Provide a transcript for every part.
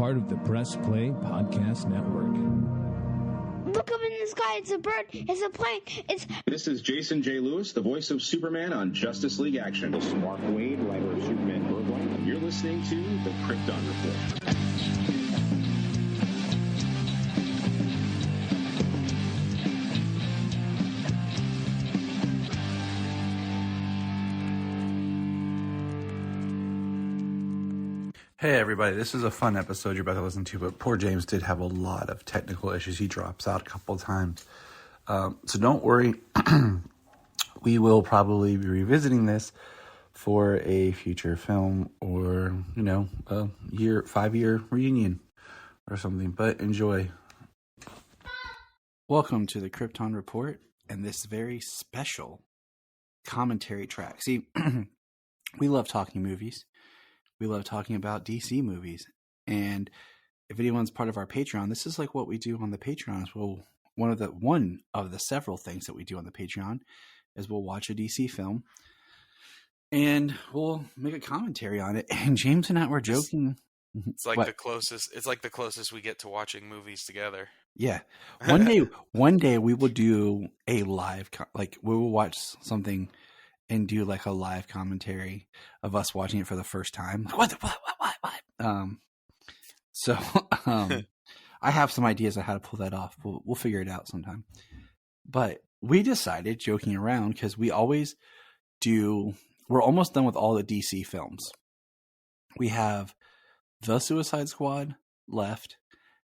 part of the Press Play Podcast Network. Look up in the sky. It's a bird. It's a plane. This is Jason J. Lewis, the voice of Superman on Justice League Action. This is Mark Wade, writer of Superman Worldwide. You're listening to the Krypton Report. Hey everybody, this is a fun episode you're about to listen to, but poor James did have a lot of technical issues. He drops out a couple of times. So don't worry. We will probably be revisiting this for a future film or, a 5-year reunion or something, but enjoy. Welcome to the Krypton Report and this very special commentary track. See, we love talking movies. We love talking about DC movies. And if anyone's part of our Patreon, this is like what we do on the Patreon. Well, one of the several things that we do on the Patreon is we'll watch a DC film and we'll make a commentary on it. And James and I were joking. It's like the closest we get to watching movies together. Yeah. One day we will do a live, we will watch something and do like a live commentary of us watching it for the first time. What? I have some ideas on how to pull that off. We'll figure it out sometime. But we decided, joking around, because we always do, we're almost done with all the DC films. We have The Suicide Squad left,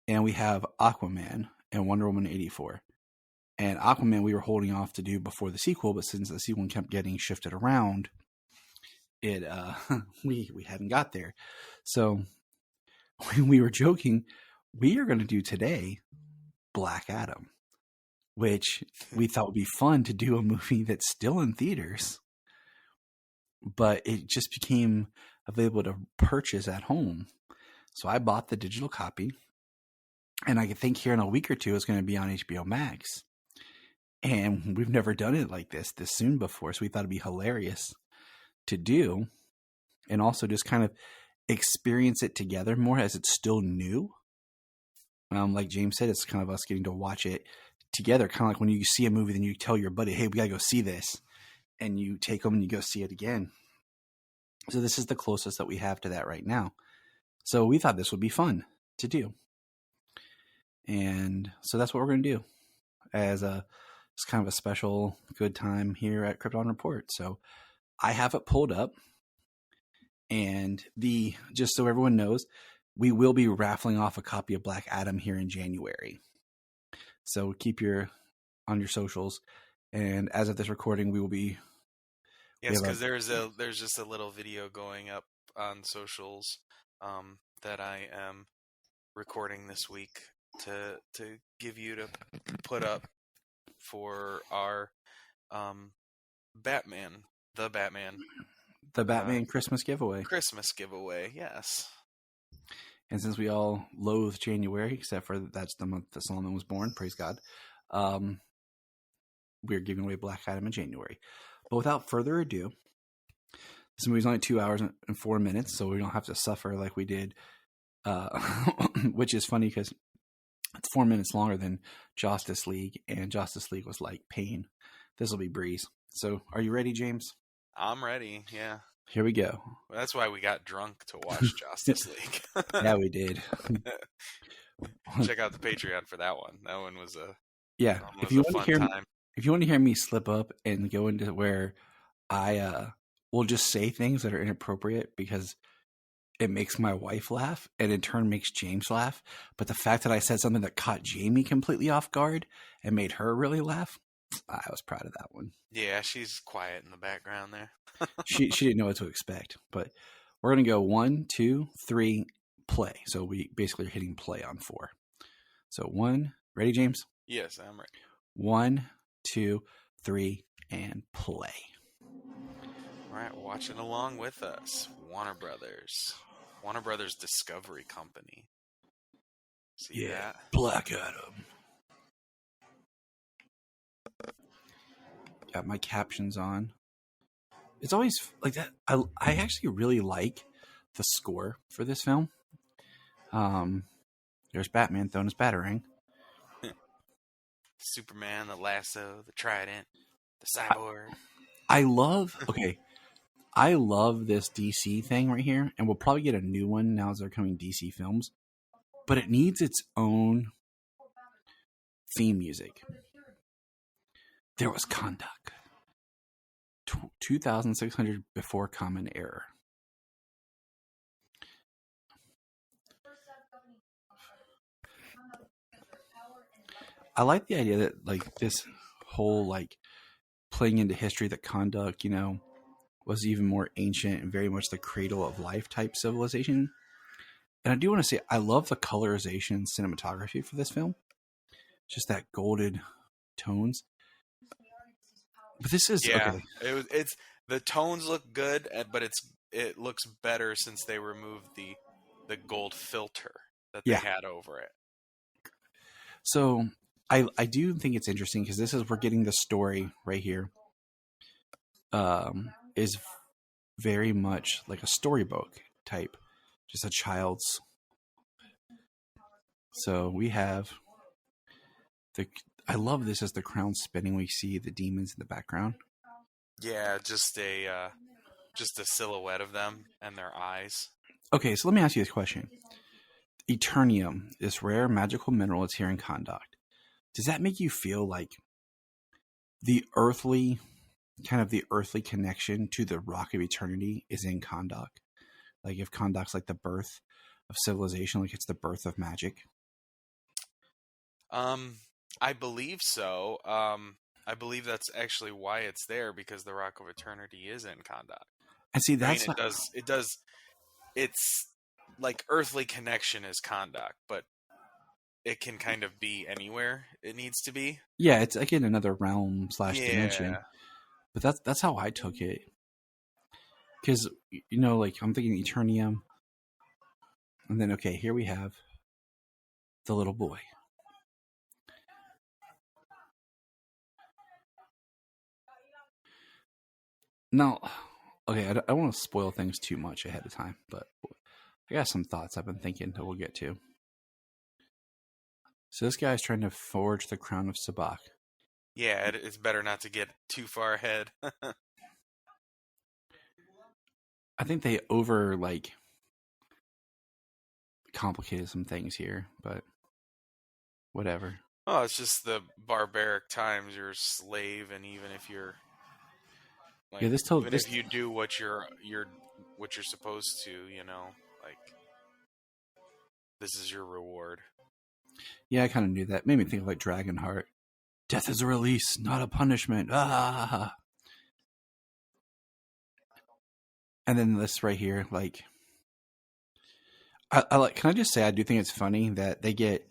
and we have Aquaman and Wonder Woman 84. And Aquaman we were holding off to do before the sequel, but since the sequel kept getting shifted around, we hadn't got there. So when we were joking, we are going to do today Black Adam, which we thought would be fun to do a movie that's still in theaters, but it just became available to purchase at home. So I bought the digital copy, and I think here in a week or two it's going to be on HBO Max. And we've never done it like this soon before. So we thought it'd be hilarious to do and also just kind of experience it together more as it's still new. Like James said, it's kind of us getting to watch it together. Kind of like when you see a movie, then you tell your buddy, hey, we got to go see this. And you take them and you go see it again. So this is the closest that we have to that right now. So we thought this would be fun to do. And so that's what we're going to do it's kind of a special good time here at Krypton Report. So I have it pulled up, and just so everyone knows, we will be raffling off a copy of Black Adam here in January. So keep on your socials, and as of this recording, we will be. Yes, because there's just a little video going up on socials that I am recording this week to give you to put up for our Batman Christmas giveaway. Yes. And since we all loathe January, except for that's the month that Solomon was born, praise God, we're giving away Black Adam in January. But without further ado, this movie's only 2 hours and 4 minutes, so we don't have to suffer like we did, which is funny because it's 4 minutes longer than Justice League, and Justice League was like pain. This will be breeze. So, are you ready, James? I'm ready, yeah. Here we go. Well, that's why we got drunk to watch Justice League. Yeah, we did. Check out the Patreon for that one. That one was a If you want to hear me slip up and go into where I will just say things that are inappropriate because it makes my wife laugh, and in turn makes James laugh. But the fact that I said something that caught Jamie completely off guard and made her really laugh, I was proud of that one. Yeah, she's quiet in the background there. she didn't know what to expect. But we're going to go 1, 2, 3, play. So we basically are hitting play on 4. So 1, ready, James? Yes, I'm ready. 1, 2, 3, and play. All right, watching along with us, Warner Brothers Discovery Company. See that? Black Adam. Got my captions on. It's always like that. I actually really like the score for this film. There's Batman throwing his batarang. Superman, the lasso, the trident, the cyborg. I love this DC thing right here, and we'll probably get a new one now as they're coming DC films, but it needs its own theme music. There was Kondak. 2,600 before Common Era. I like the idea that like this whole like playing into history that Kondak, you know, was even more ancient and very much the cradle of life type civilization. And I do want to say I love the colorization and cinematography for this film. Just that golden tones. But this is okay. It's the tones look good, but it looks better since they removed the gold filter that they had over it. So I do think it's interesting because this is we're getting the story right here. Is very much like a storybook type, just a child's. So we have I love this as the crown spinning. We see the demons in the background. Yeah, just a silhouette of them and their eyes. Okay, so let me ask you this question. Eternium, this rare magical mineral is here in Kondak. Does that make you feel like the earthly connection to the Rock of Eternity is in Kondak? Like if Kondak's like the birth of civilization, like it's the birth of magic? I believe so. I believe that's actually why it's there, because the Rock of Eternity is in Kondak. And see, it does. It's like earthly connection is Kondak, but it can kind of be anywhere it needs to be. Yeah, it's like in another realm / dimension. But that's how I took it. Because, you know, like I'm thinking Eternium. And then, okay, here we have the little boy. Now, okay, I don't want to spoil things too much ahead of time, but I got some thoughts I've been thinking that we'll get to. So this guy's trying to forge the crown of Sabak. Yeah, it's better not to get too far ahead. I think they complicated some things here, but whatever. Oh, it's just the barbaric times. You're a slave, and even if you're if you do what you're supposed to, you know, like this is your reward. Yeah, I kind of knew that. Made me think of like Dragonheart. Death is a release, not a punishment. Ah. And then this right here, like, I like. Can I just say I do think it's funny that they get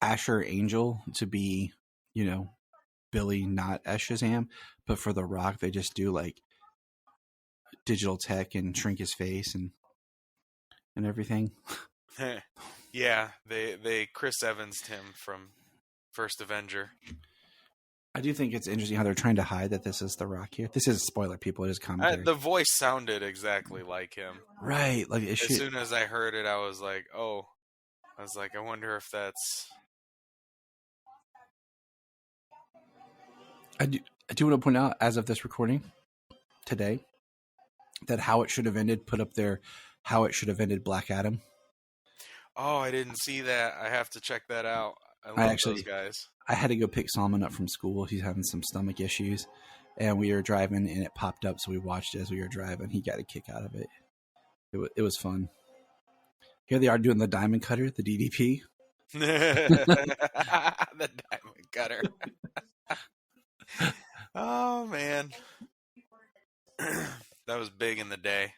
Asher Angel to be, you know, Billy, not as Shazam, but for The Rock, they just do like digital tech and shrink his face and everything. Yeah, they Chris Evans'd him from First Avenger. I do think it's interesting how they're trying to hide that this is The Rock here. This is a spoiler, people. It is commentary. The voice sounded exactly like him. Right. Like as soon as I heard it, I was like, I wonder if that's... I do want to point out, as of this recording today, that How It Should Have Ended put up their How It Should Have Ended Black Adam. Oh, I didn't see that. I have to check that out. I love those guys. I had to go pick Solomon up from school. He's having some stomach issues. And we were driving, and it popped up, so we watched it as we were driving. He got a kick out of it. It was fun. Here they are doing the Diamond Cutter, the DDP. The Diamond Cutter. Oh, man. That was big in the day.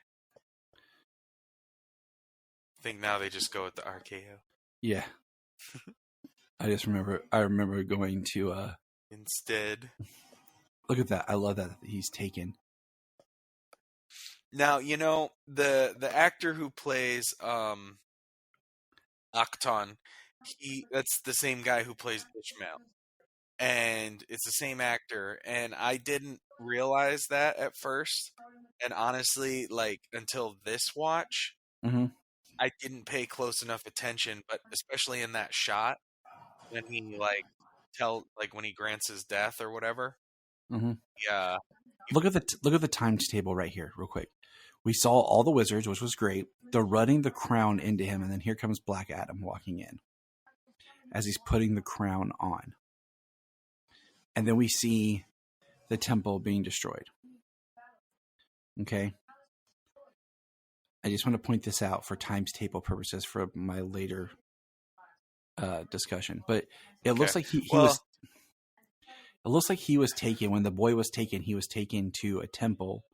I think now they just go with the RKO. Yeah. I remember going to instead. Look at that. I love that he's taken. Now, you know, the actor who plays Akton, that's the same guy who plays Ishmael. And it's the same actor, and I didn't realize that at first. And honestly, like until this watch, I didn't pay close enough attention, but especially in that shot when he when he grants his death or whatever. Mm-hmm. Yeah. Look at the times table right here, real quick. We saw all the wizards, which was great. They're running the crown into him, and then here comes Black Adam walking in as he's putting the crown on. And then we see the temple being destroyed. Okay? I just want to point this out for times table purposes for my later discussion. But it looks like he was... It looks like he was taken, when the boy was taken, he was taken to a temple.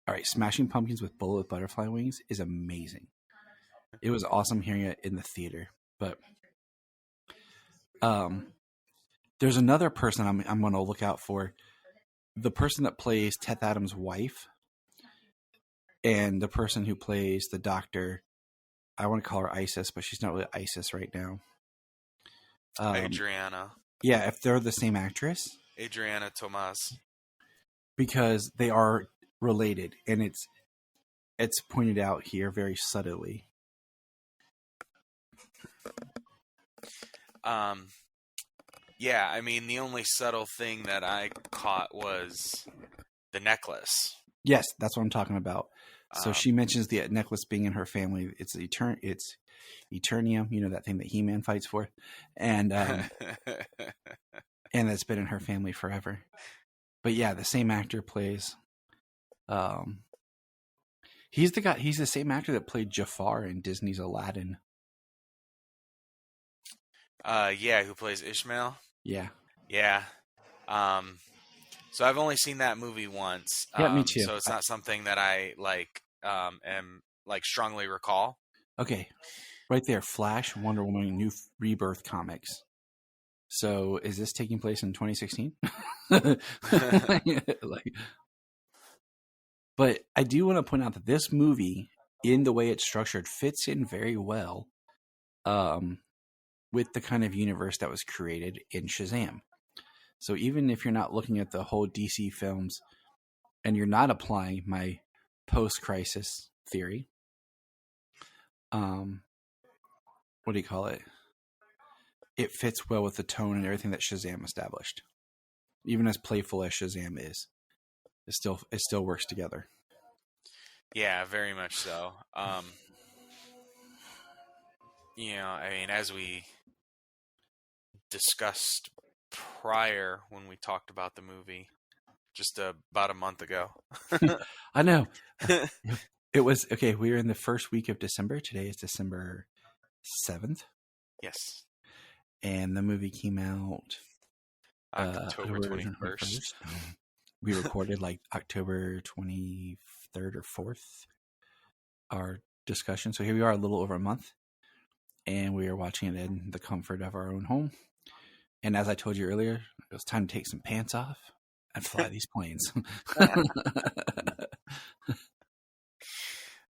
All right, Smashing Pumpkins with Bullet with Butterfly Wings is amazing. It was awesome hearing it in the theater. But there's another person I'm going to look out for. The person that plays Teth Adams' wife and the person who plays the doctor. I want to call her Isis, but she's not really Isis right now. Adriana. Yeah, if they're the same actress. Adriana Tomas. Because they are related, and it's pointed out here very subtly. Yeah, I mean, the only subtle thing that I caught was the necklace. Yes, that's what I'm talking about. So she mentions the necklace being in her family. It's Eternium, you know, that thing that He-Man fights for, and and that's been in her family forever. But yeah, the same actor plays. He's the same actor that played Jafar in Disney's Aladdin. Yeah, who plays Ishmael? Yeah. Yeah. So I've only seen that movie once. Yeah, me too. So it's not something that I am strongly recall. Okay. Right there, Flash, Wonder Woman, New Rebirth comics. So is this taking place in 2016? But I do want to point out that this movie, in the way it's structured, fits in very well with the kind of universe that was created in Shazam. So even if you're not looking at the whole DC films and you're not applying my post-crisis theory, what do you call it? It fits well with the tone and everything that Shazam established. Even as playful as Shazam is, it still works together. Yeah, very much so. You know, I mean, as we discussed prior when we talked about the movie just about a month ago. I know. It was okay. We were in the first week of December. Today is December 7th. Yes. And the movie came out October 21st. We recorded like October 23rd or 4th, our discussion. So here we are, a little over a month, and we are watching it in the comfort of our own home. And as I told you earlier, it was time to take some pants off and fly these planes.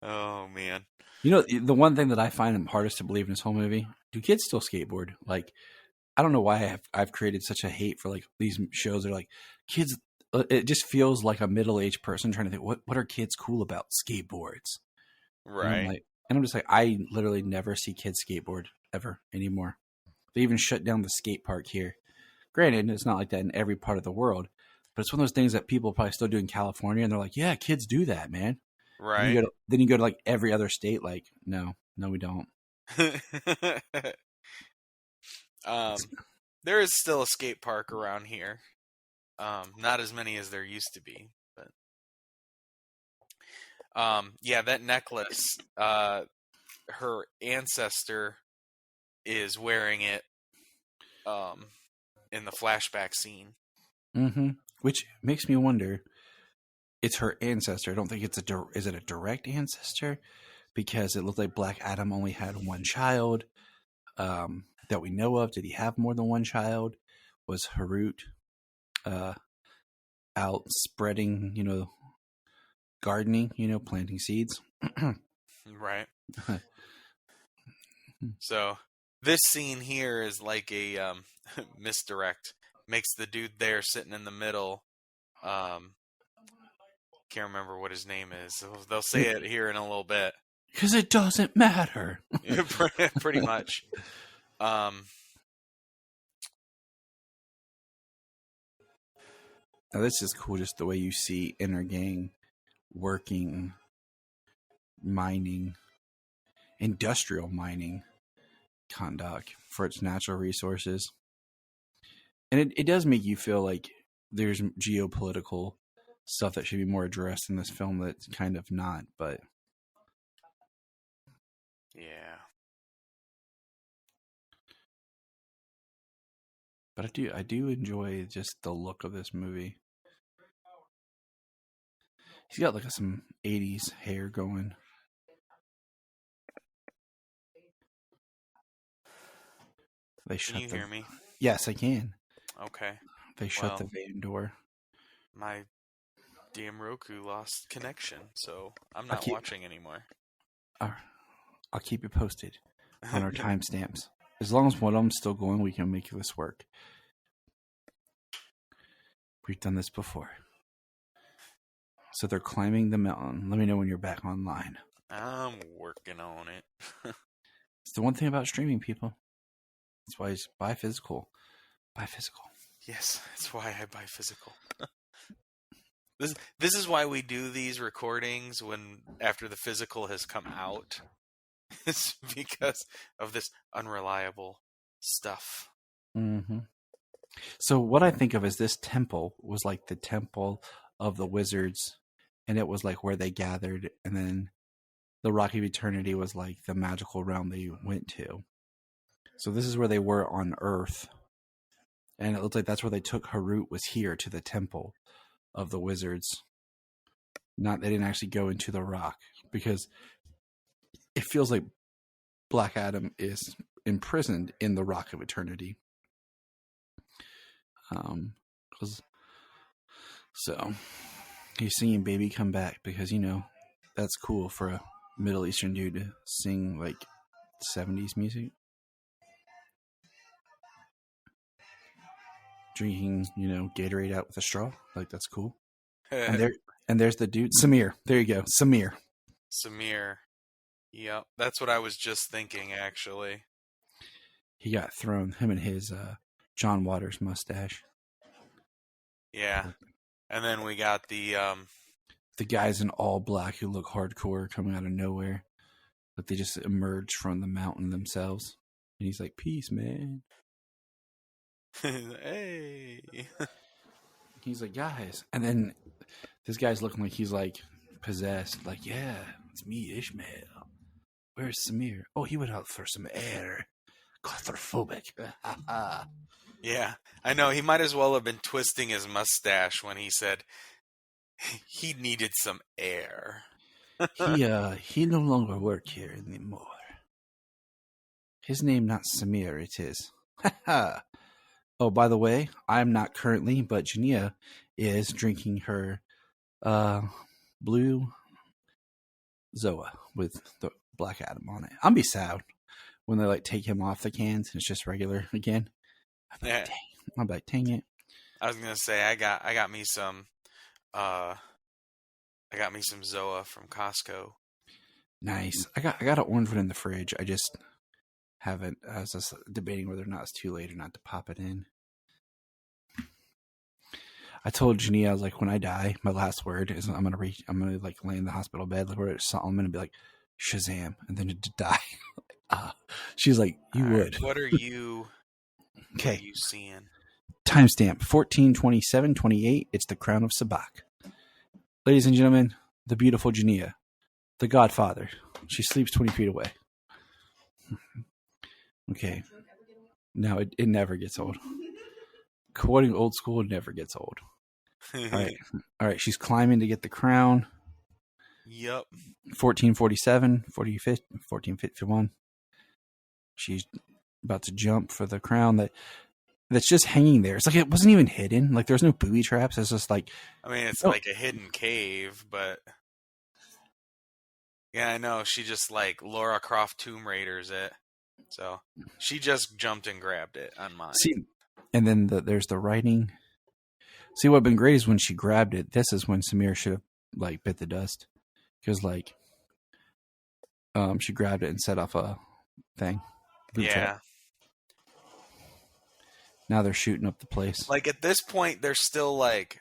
Oh, man. You know, the one thing that I find hardest to believe in this whole movie, do kids still skateboard? Like, I don't know why I've created such a hate for like these shows that are like, kids, it just feels like a middle-aged person trying to think, what are kids cool about skateboards? Right. And I'm just like, I literally never see kids skateboard ever anymore. They even shut down the skate park here. Granted, it's not like that in every part of the world, but it's one of those things that people probably still do in California, and they're like, yeah, kids do that, man. Right. Then you go to like every other state, like, no, we don't. There is still a skate park around here. Not as many as there used to be, but yeah, that necklace, her ancestor is wearing it in the flashback scene. Mm-hmm. Which makes me wonder, it's her ancestor. I don't think is it a direct ancestor? Because it looked like Black Adam only had one child that we know of. Did he have more than one child? Was Harut out spreading, gardening, planting seeds? Right. So this scene here is like a misdirect. Makes the dude there sitting in the middle. Can't remember what his name is. They'll say it here in a little bit. Because it doesn't matter. Pretty much. Now this is cool, just the way you see Intergang working, mining, industrial mining, Kahndaq for its natural resources. And it does make you feel like there's geopolitical stuff that should be more addressed in this film that's kind of not, but yeah. But I do enjoy just the look of this movie. He's got like some 80s hair going. Can you hear me? Yes, I can. Okay. They shut the van door. My damn Roku lost connection, so I'm not watching anymore. I'll keep you posted on our timestamps. As long as one of them's still going, we can make this work. We've done this before. So they're climbing the mountain. Let me know when you're back online. I'm working on it. It's the one thing about streaming, people. That's why it's buy physical. Buy physical. Yes, that's why I buy physical. This is why we do these recordings when after the physical has come out. It's because of this unreliable stuff. Mm-hmm. So what I think of is this temple was like the temple of the wizards, and it was like where they gathered, and then the Rock of Eternity was like the magical realm they went to. So this is where they were on Earth, and it looked like that's where they took Harut, was here to the temple of the wizards. They didn't actually go into the rock, because it feels like Black Adam is imprisoned in the Rock of Eternity. So he's singing "Baby Come Back" because, you know, that's cool for a Middle Eastern dude to sing like 70s music. Drinking, you know, Gatorade out with a straw, like that's cool. And there's the dude, Samir. There you go, Samir. Yep, that's what I was just thinking, actually. He got thrown, him and his John Waters mustache. Yeah, and then we got the guys in all black who look hardcore coming out of nowhere, but they just emerge from the mountain themselves. And he's like, "Peace, man." Hey. He's like, "Guys," and then this guy's looking like he's like possessed. Like, "Yeah, it's me, Ishmael. Where's Samir? Oh, he went out for some air. Claustrophobic." Yeah, I know. He might as well have been twisting his mustache when he said he needed some air. He no longer work here anymore. His name not Samir, it is. Oh, by the way, I'm not currently, but Jania is drinking her blue Zoa with the Black Adam on it. I'm be sad when they like take him off the cans and it's just regular again. I'm like, dang it. I was gonna say I got me some Zoa from Costco. Nice. I got an orange one in the fridge. I just haven't. I was just debating whether or not it's too late or not to pop it in. I told Jania, I was like, when I die, my last word is I'm gonna like lay in the hospital bed, like where it's Solomon, and be like, Shazam, and then to die. She's like, you all would. Right, what are you? Okay. What are you seeing? Timestamp 14/27/28. It's the Crown of Sabak. Ladies and gentlemen, the beautiful Jania, the Godfather. She sleeps 20 feet away. Okay. Now it never gets old. Quoting old school never gets old. All right. She's climbing to get the crown. Yep. 14:47, 14:51. She's about to jump for the crown that's just hanging there. It's like it wasn't even hidden. Like there's no booby traps. It's just like, I mean, it's like a hidden cave, but yeah, I know. She just like Lara Croft Tomb Raiders it. So she just jumped and grabbed it on mine. See, and then there's the writing. See, what'd been great is when she grabbed it. This is when Samir should have like bit the dust, because like she grabbed it and set off a thing. Boot trap. Now they're shooting up the place. Like at this point, they're still like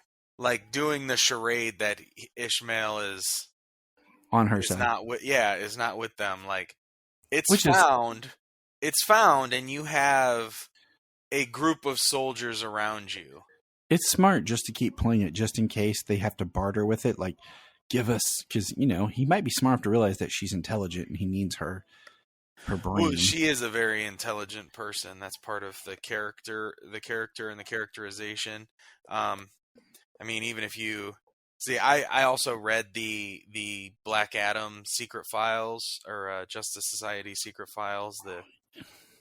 doing the charade that Ishmael is on her side. Is not with them. Like it's found, and you have a group of soldiers around you. It's smart just to keep playing it, just in case they have to barter with it. Like, give us, because he might be smart enough to realize that she's intelligent and he needs her brain. Well, she is a very intelligent person. That's part of the character and the characterization. I mean, even if you see, I also read the Black Adam Secret Files or Justice Society Secret Files,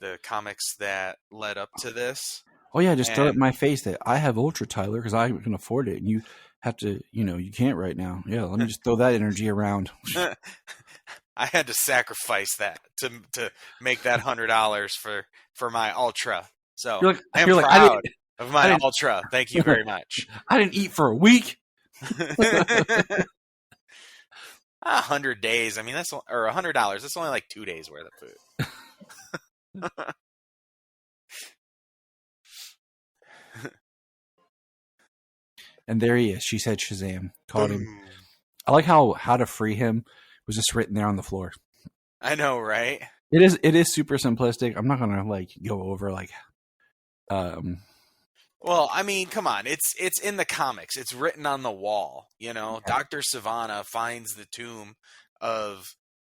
the comics that led up to this. Oh yeah, just throw it in my face that I have Ultra, Tyler, because I can afford it, and you have to, you can't right now. Yeah, let me just throw that energy around. I had to sacrifice that to make that $100 for my Ultra. So I am proud of my Ultra. Thank you very much. I didn't eat for a week. 100 days. I mean, or $100. That's only like 2 days worth of food. And there he is. She said Shazam. Caught him. I like how to free him was just written there on the floor. I know, right? It is super simplistic. I'm not gonna go over Well, I mean, come on. It's in the comics. It's written on the wall. Yeah. Dr. Sivana finds the tomb of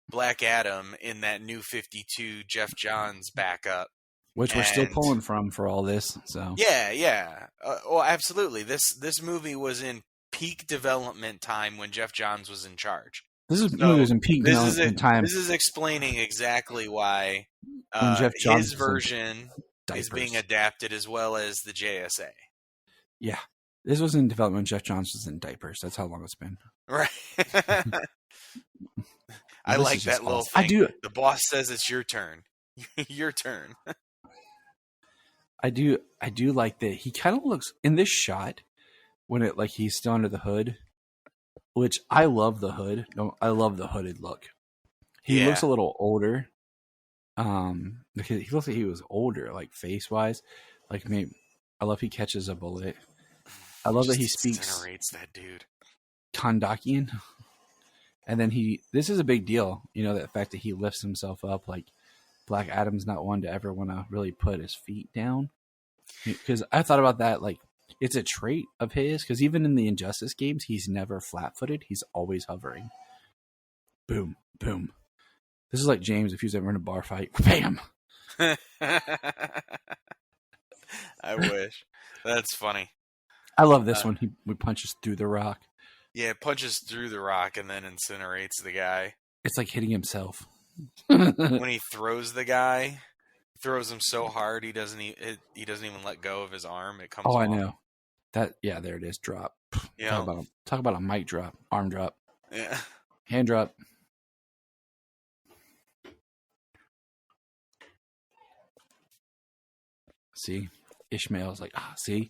Black Adam in that New 52 Jeff Johns backup. Which we're still pulling from for all this. So yeah. Well, absolutely. This movie was in peak development time when Jeff Johns was in charge. Movie was in peak development time. This is explaining exactly why his version is being adapted as well as the JSA. Yeah, this was in development when Jeff Johns was in diapers. That's how long it's been. Right. I like that little thing. I do. The boss says it's your turn. Your turn. I do like that he kind of looks in this shot when he's still under the hood, which I love the hood. No, I love the hooded look. He looks a little older. He looks like he was older, like face wise. Like maybe I love he catches a bullet. I love that he speaks. Incinerates that dude. Kondakian. And then this is a big deal, that fact that he lifts himself up. Like Black Adam's not one to ever want to really put his feet down. Because I thought about that, it's a trait of his, because even in the Injustice games, he's never flat-footed. He's always hovering. Boom, boom. This is like James if he was ever in a bar fight. Bam! I wish. That's funny. I love this one. He punches through the rock. Yeah, punches through the rock and then incinerates the guy. It's like hitting himself. When he throws the guy, throws him so hard he doesn't even let go of his arm. It comes off. I know. There it is. Drop. Yeah. Talk about a mic drop. Arm drop. Yeah. Hand drop. See? Ishmael's like, see?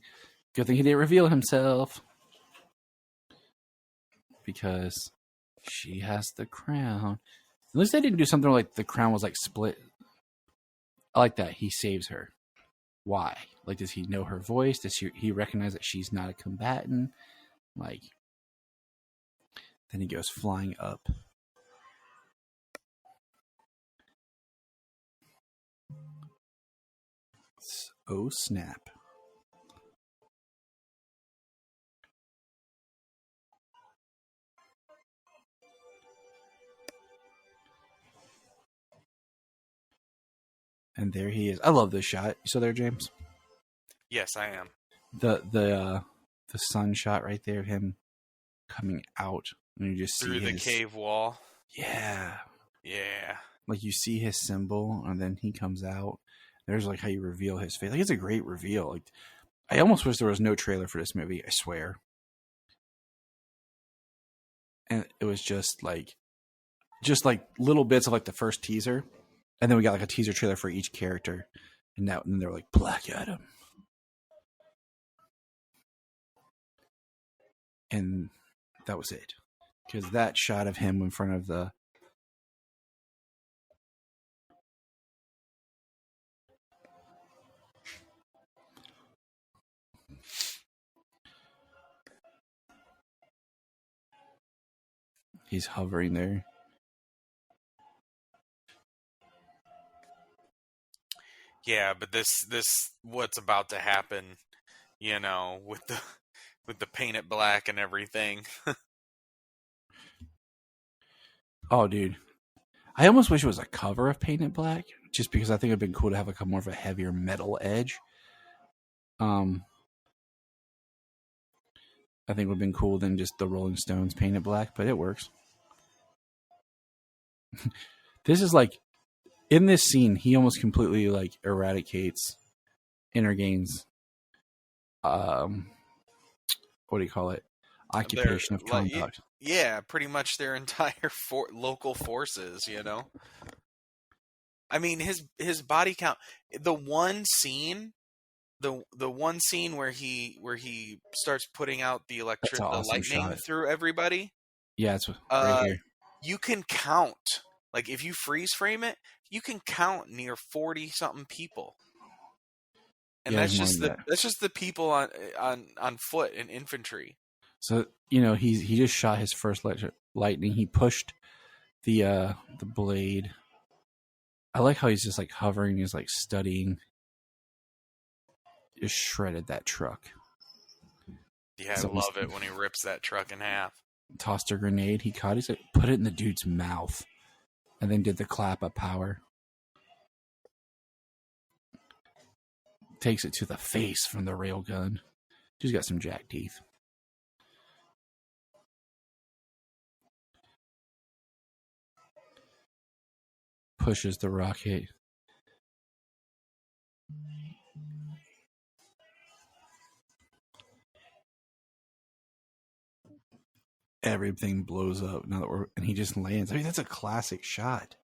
Good thing he didn't reveal himself. Because she has the crown. At least they didn't do something like the crown was split. I like that. He saves her. Why? Does he know her voice? Does he recognize that she's not a combatant? Then he goes flying up. Oh, snap. And there he is. I love this shot. You still there, James? Yes, I am. The sun shot right there, him coming out, and you just through see the cave wall. Yeah. Yeah. You see his symbol, and then he comes out. There's how you reveal his face. It's a great reveal. I almost wish there was no trailer for this movie. I swear. And it was just little bits of the first teaser. And then we got a teaser trailer for each character. And then they're Black Adam. And that was it. Because that shot of him in front of the He's hovering there. Yeah, but this what's about to happen, you know, with the paint it black and everything. Oh, dude. I almost wish it was a cover of Paint It Black, just because I think it'd been cool to have like a more of a heavier metal edge. I think it would have been cool than just the Rolling Stones Paint It Black, but it works. This is like, in this scene, he almost completely like eradicates Intergame's, what do you call it? Occupation of conduct. Yeah, pretty much their entire local forces, you know? I mean, his body count, the one scene where he starts putting out the awesome lightning shot through everybody. Yeah, it's right here. You can count, like if you freeze frame it, you can count near 40 something people. And yeah, that's just the people on foot and infantry. So, you know, he just shot his first lightning. He pushed the blade. I like how he's just like hovering. He's like studying. Just shredded that truck. Yeah, I love it when he rips that truck in half. Tossed a grenade. He caught. He's like, put it in the dude's mouth, and then did the clap of power. Takes it to the face from the railgun. Dude's got some jack teeth. Pushes the rocket. Everything blows up now that and he just lands. I mean, that's a classic shot.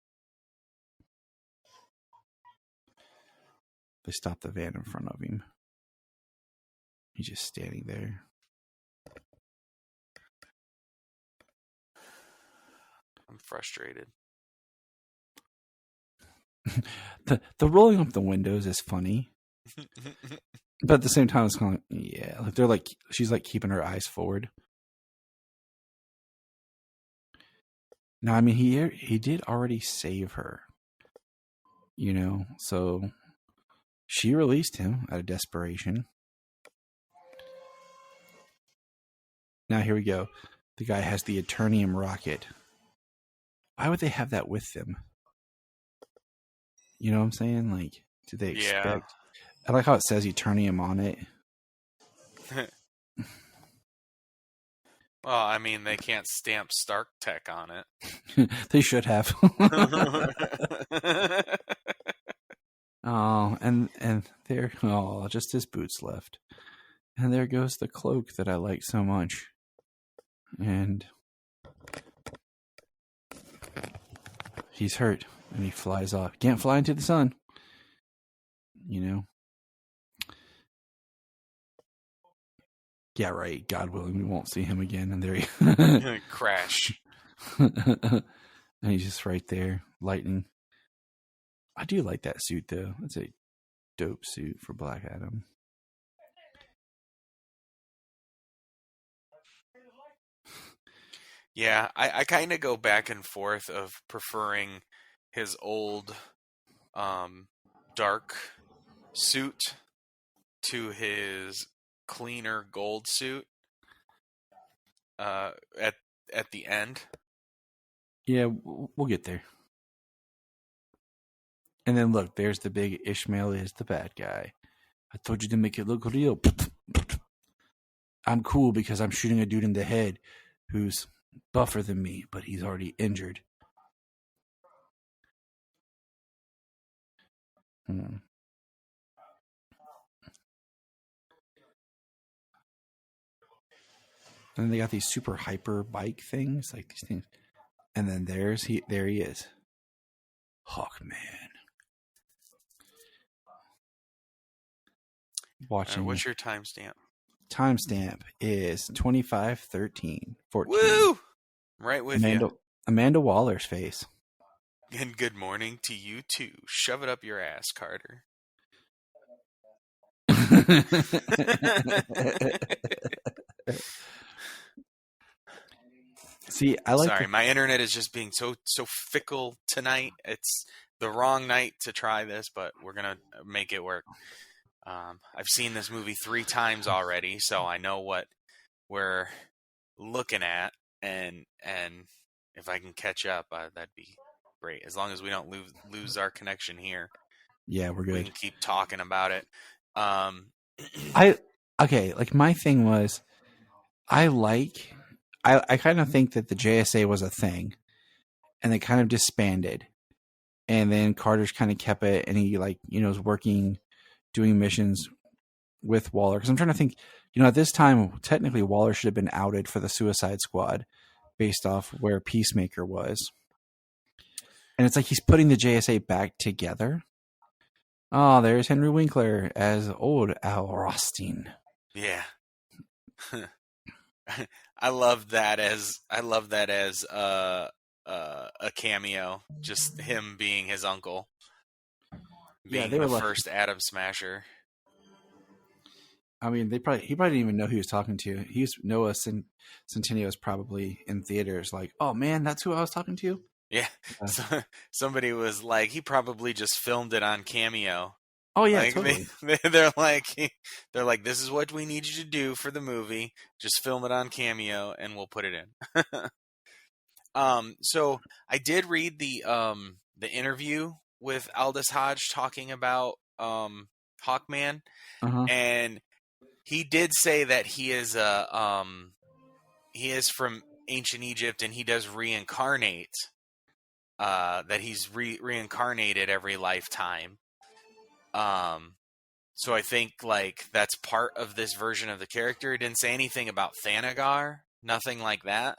They stop the van in front of him. He's just standing there. I'm frustrated. the rolling up the windows is funny. But at the same time, it's kind of like, yeah, like they're like, she's like keeping her eyes forward. No, I mean, he did already save her, you know, so she released him out of desperation. Now here we go. The guy has the Eternium rocket. Why would they have that with them? You know what I'm saying? Like, did they expect? Yeah. I like how it says Eternium on it. Well, I mean, they can't stamp Stark Tech on it. They should have. Oh, and there, oh, just his boots left. And there goes the cloak that I like so much. And he's hurt, and he flies off. Can't fly into the sun. You know? Yeah, right. God willing, we won't see him again. And there he crash. And he's just right there, lightning. I do like that suit, though. That's a dope suit for Black Adam. Yeah, I kind of go back and forth of preferring his old dark suit to his cleaner gold suit at the end. Yeah, we'll get there. And then look, there's the big Ishmael is the bad guy. I told you to make it look real. I'm cool because I'm shooting a dude in the head who's buffer than me, but he's already injured. And they got these super hyper bike things, like these things. And then there he is. Hawkman. Watching. What's your timestamp? Timestamp is 25:13:14. Woo! Right with you. Amanda Waller's face. And good morning to you too. Shove it up your ass, Carter. See, I like. Sorry, my internet is just being so fickle tonight. It's the wrong night to try this, but we're gonna make it work. I've seen this movie 3 times already, so I know what we're looking at, and if I can catch up, that'd be great. As long as we don't lose our connection here. Yeah, we're good. We can keep talking about it. Okay, like my thing was, I kind of think that the JSA was a thing, and they kind of disbanded, and then Carter's kind of kept it, and he was working, doing missions with Waller. Because I'm trying to think, at this time, technically Waller should have been outed for the Suicide Squad, based off where Peacemaker was, and it's like he's putting the JSA back together. Oh, there's Henry Winkler as old Al Rothstein. Yeah. I love that as a cameo, just him being his uncle, being the first Atom Smasher. I mean, he probably didn't even know who he was talking to. Noah Centineo was probably in theaters, like, oh man, that's who I was talking to. Yeah, somebody was like, he probably just filmed it on Cameo. Oh yeah, totally. They're like, this is what we need you to do for the movie. Just film it on Cameo, and we'll put it in. So I did read the interview with Aldous Hodge talking about Hawkman, and he did say that he is from ancient Egypt, and he does reincarnate. That he's reincarnated every lifetime. So I think that's part of this version of the character. He didn't say anything about Thanagar, nothing like that.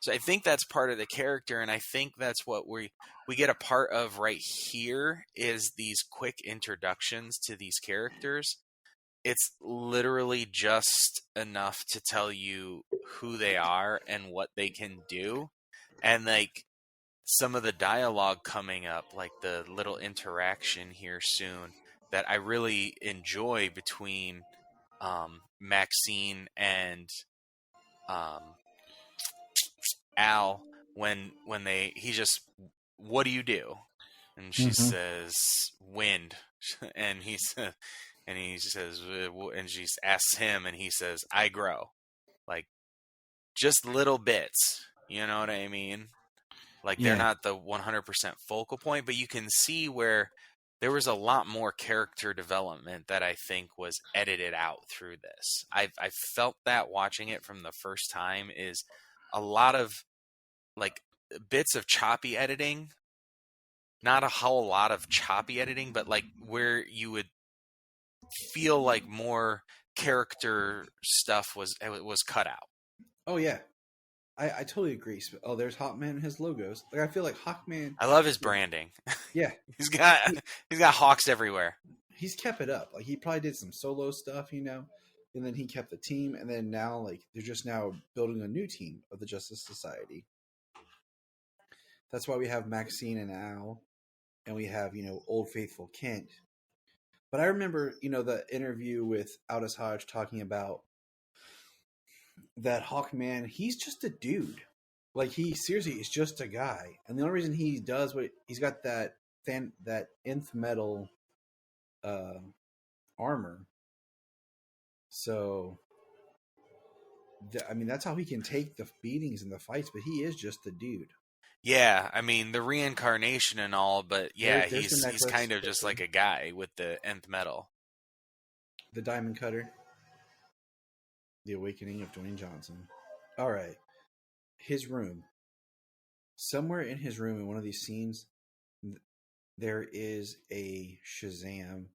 So I think that's part of the character, and I think that's what we get a part of right here is these quick introductions to these characters. It's literally just enough to tell you who they are and what they can do. And some of the dialogue coming up, like the little interaction here soon that I really enjoy between Maxine and Al when he just, what do you do? And she says wind, and he says, and she asks him, and he says, I grow. Like just little bits, you know what I mean? They're not the 100% focal point, but you can see where there was a lot more character development that I think was edited out through this. I felt that watching it from the first time is a lot of bits of choppy editing, not a whole lot of choppy editing, but where you would feel like more character stuff was cut out. Oh yeah. I totally agree. Oh, there's Hawkman and his logos. I feel like Hawkman. I love his branding. Yeah, he's got hawks everywhere. He's kept it up. He probably did some solo stuff, and then he kept the team, and then now they're just now building a new team of the Justice Society. That's why we have Maxine and Al, and we have Old Faithful Kent. But I remember the interview with Aldous Hodge talking about that Hawkman, he's just a dude. He seriously is just a guy. And the only reason he does what he's got that nth metal armor. So that's how he can take the beatings and the fights, but he is just a dude. Yeah, the reincarnation and all, but yeah, he's kind of just like a guy with the nth metal. The Diamond Cutter. The Awakening of Dwayne Johnson. All right. His room. Somewhere in his room, in one of these scenes, there is a Shazam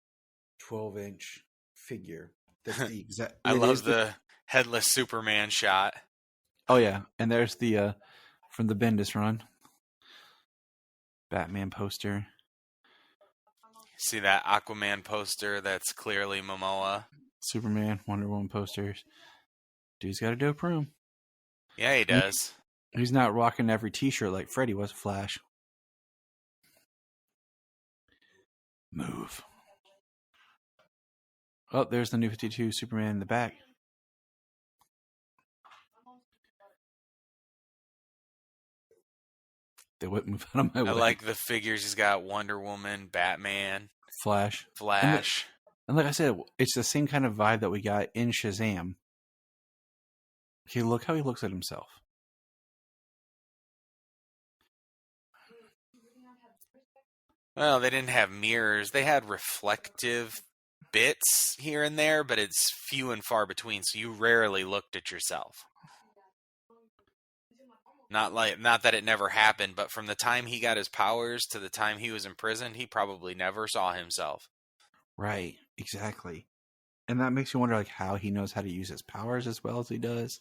12-inch figure. That's the exact. I love the headless Superman shot. Oh yeah, and there's the from the Bendis run Batman poster. See that Aquaman poster? That's clearly Momoa. Superman, Wonder Woman posters. Dude's got a dope room. Yeah, he does. He's not rocking every t-shirt like Freddy was. Flash. Move. Oh, there's the New 52 Superman in the back. They wouldn't move out of my way. I like the figures. He's got Wonder Woman, Batman, Flash. And like I said, it's the same kind of vibe that we got in Shazam. Okay, look how he looks at himself. Well, they didn't have mirrors. They had reflective bits here and there, but it's few and far between, so you rarely looked at yourself. Not that it never happened, but from the time he got his powers to the time he was in prison, he probably never saw himself. Right, exactly. And that makes you wonder like how he knows how to use his powers as well as he does.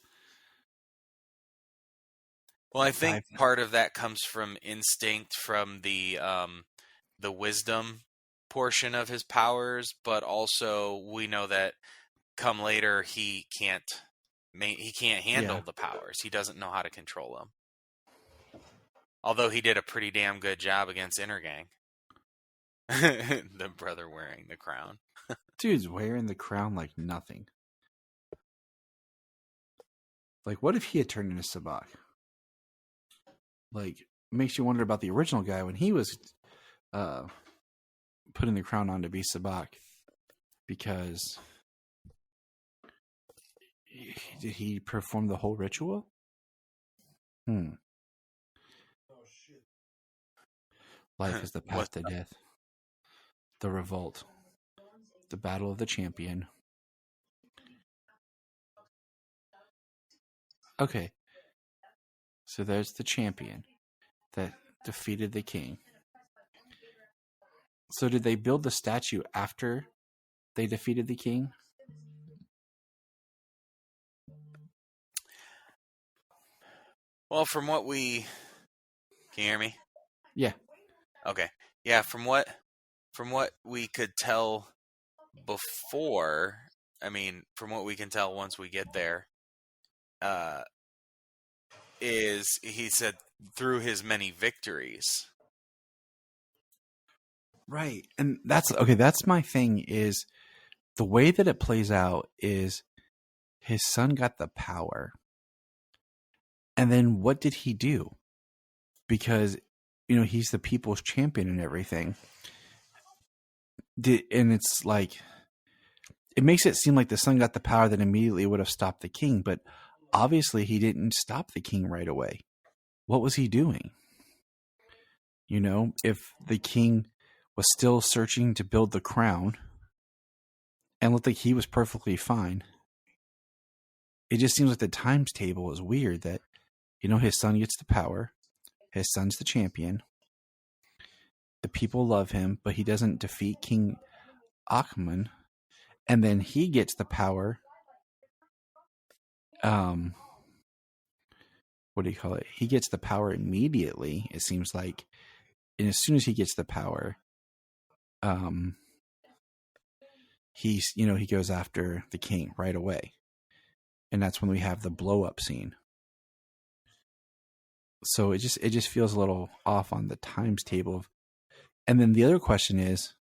Well, I think part of that comes from instinct from the wisdom portion of his powers, but also we know that come later he can't handle the powers. He doesn't know how to control them. Although he did a pretty damn good job against Intergang. The brother wearing the crown. Dude's wearing the crown like nothing. Like, what if he had turned into Sabak? Like, makes you wonder about the original guy when he was putting the crown on to be Sabak. Because did he perform the whole ritual? Life is the path to death. The revolt. The battle of the champion. Okay. So there's the champion that defeated the king. So did they build the statue after they defeated the king? Well, from what we... Can you hear me? Yeah. Okay. Yeah, from what we could tell before, I mean, from what we can tell once we get there, is he said through his many victories. Right. And that's my thing is the way that it plays out is his son got the power. And then what did he do? Because, he's the people's champion and everything. And it's like, it makes it seem like the son got the power that immediately would have stopped the king. But obviously he didn't stop the king right away. What was he doing? If the king was still searching to build the crown and looked like he was perfectly fine, it just seems like the times table is weird that, his son gets the power. His son's the champion. The people love him, but he doesn't defeat King Akhman. And then he gets the power. What do you call it? He gets the power immediately, it seems like. And as soon as he gets the power, he goes after the king right away. And that's when we have the blow up scene. So it just feels a little off on the times table. And then the other question is,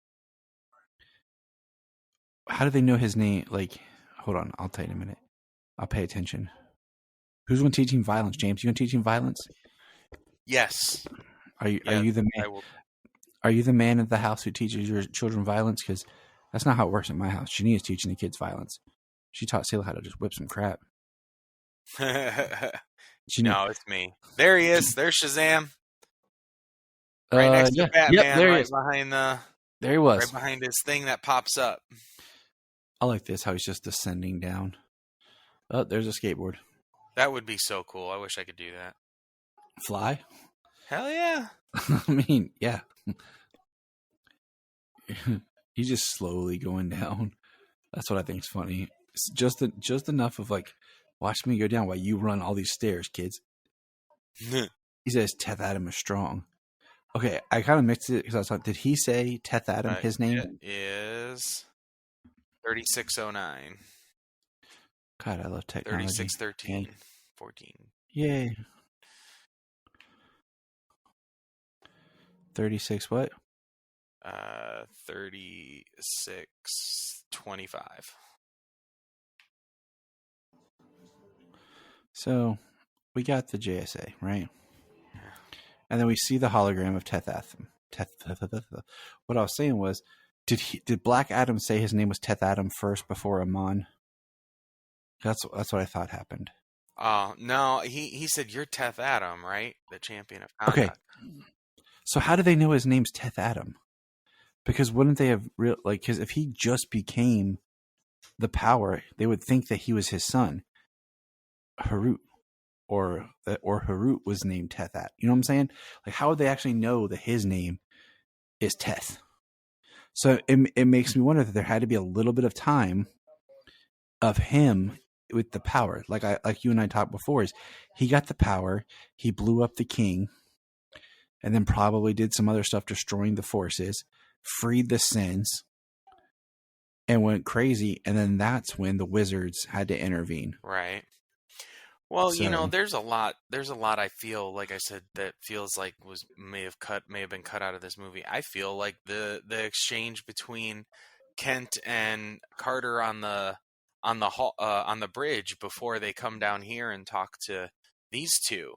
how do they know his name? Like, hold on, I'll tell you in a minute. I'll pay attention. Who's going to teach him violence, James? You going to teach him violence? Yes. Are you the man? Are you the man of the house who teaches your children violence? Because that's not how it works at my house. Janine is teaching the kids violence. She taught Sela how to just whip some crap. No, it's me. There he is. There's Shazam. Right next to Batman. Yep, there right he is. behind there he was. Right behind his thing that pops up. I like this, how he's just descending down. Oh, there's a skateboard. That would be so cool. I wish I could do that. Fly? Hell yeah. I mean, yeah. He's just slowly going down. That's what I think is funny. It's just enough of like, watch me go down while you run all these stairs, kids. He says Teth Adam is strong. Okay, I kind of mixed it because I was like, did he say Teth Adam, his name? It is 3609. God, I love technology. 3613. 14. Yay. 36 what? 3625. So, we got the JSA, right? And then we see the hologram of Teth Adam. What I was saying was, did Black Adam say his name was Teth Adam first before Amon? That's what I thought happened. Oh, no, he said, "You're Teth Adam, right? The champion of Kandok." Okay. So how do they know his name's Teth Adam? Because wouldn't they have because if he just became the power, they would think that he was his son, Harut, or Harut was named Teth Adam. You know what I'm saying? Like, how would they actually know that his name is Teth? So it makes me wonder that there had to be a little bit of time of him with the power. Like you and I talked before, is he got the power, he blew up the king, and then probably did some other stuff destroying the forces, freed the Sins, and went crazy, and then that's when the wizards had to intervene. Right. Well, there's a lot I feel, like I said, that feels like may have been cut out of this movie. I feel like the exchange between Kent and Carter on the bridge before they come down here and talk to these two.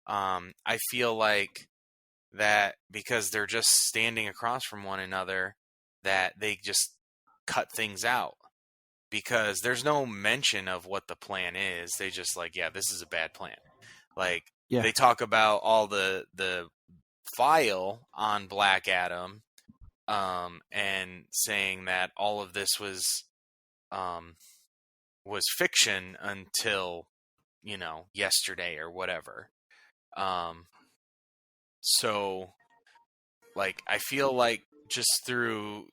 I feel like that because they're just standing across from one another, that they just cut things out. Because there's no mention of what the plan is. They just this is a bad plan. They talk about all the file on Black Adam, and saying that all of this was fiction until yesterday or whatever. So I feel like just through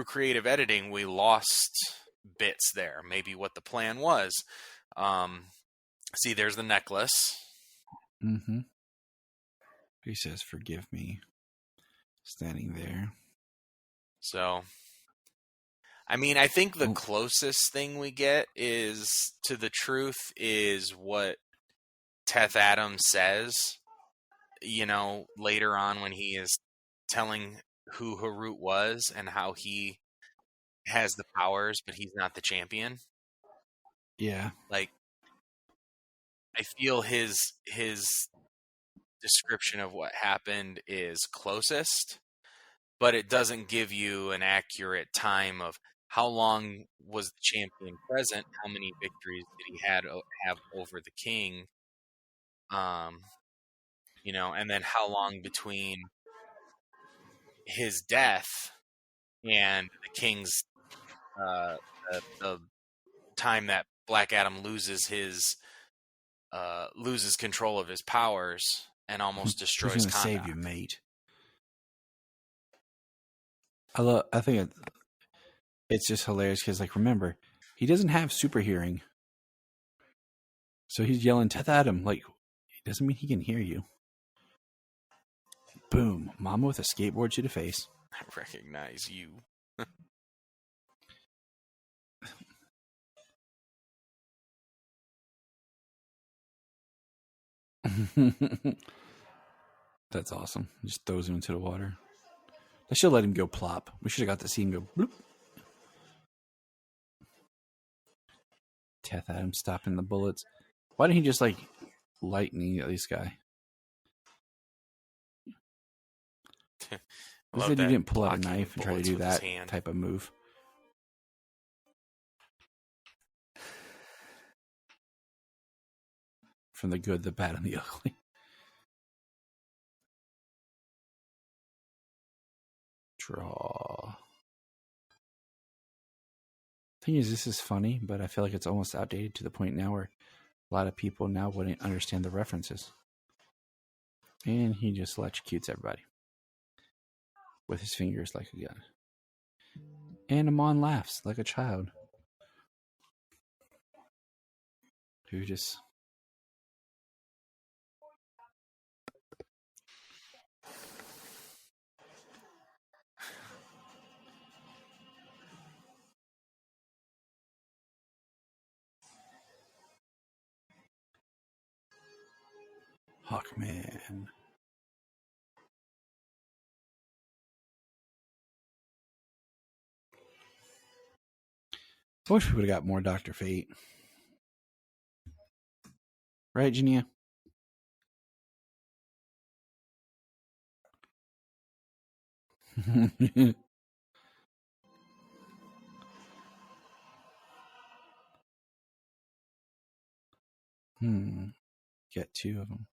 creative editing, we lost bits there. Maybe what the plan was. See, there's the necklace. Mm-hmm. He says, "Forgive me," standing there. So, I mean, I think the closest thing we get to the truth is what Teth Adam says, later on when he is telling who Harut was and how he has the powers, but he's not the champion. Yeah. I feel his description of what happened is closest, but it doesn't give you an accurate time of how long was the champion present, how many victories did he have over the king, and then how long between his death and the king's the time that Black Adam loses control of his powers and almost destroys Who's gonna Kandok. Save you, mate. I think it's just hilarious because, remember, he doesn't have super hearing, so he's yelling Teth Adam. It doesn't mean he can hear you. Boom! Mama with a skateboard to the face. I recognize you. That's awesome. Just throws him into the water. They should let him go plop. We should have got to see him go bloop. Teth Adam stopping the bullets. Why didn't he just lightning at this guy? He said he didn't pull out a knife and try to do that type of move. From the good, the bad, and the ugly. Draw. Thing is, this is funny, but I feel like it's almost outdated to the point now where a lot of people now wouldn't understand the references. And he just electrocutes everybody with his fingers like a gun. And Amon laughs like a child who just... Hawkman. I wish we would have got more Dr. Fate. Right, Jania? Get 2 of them.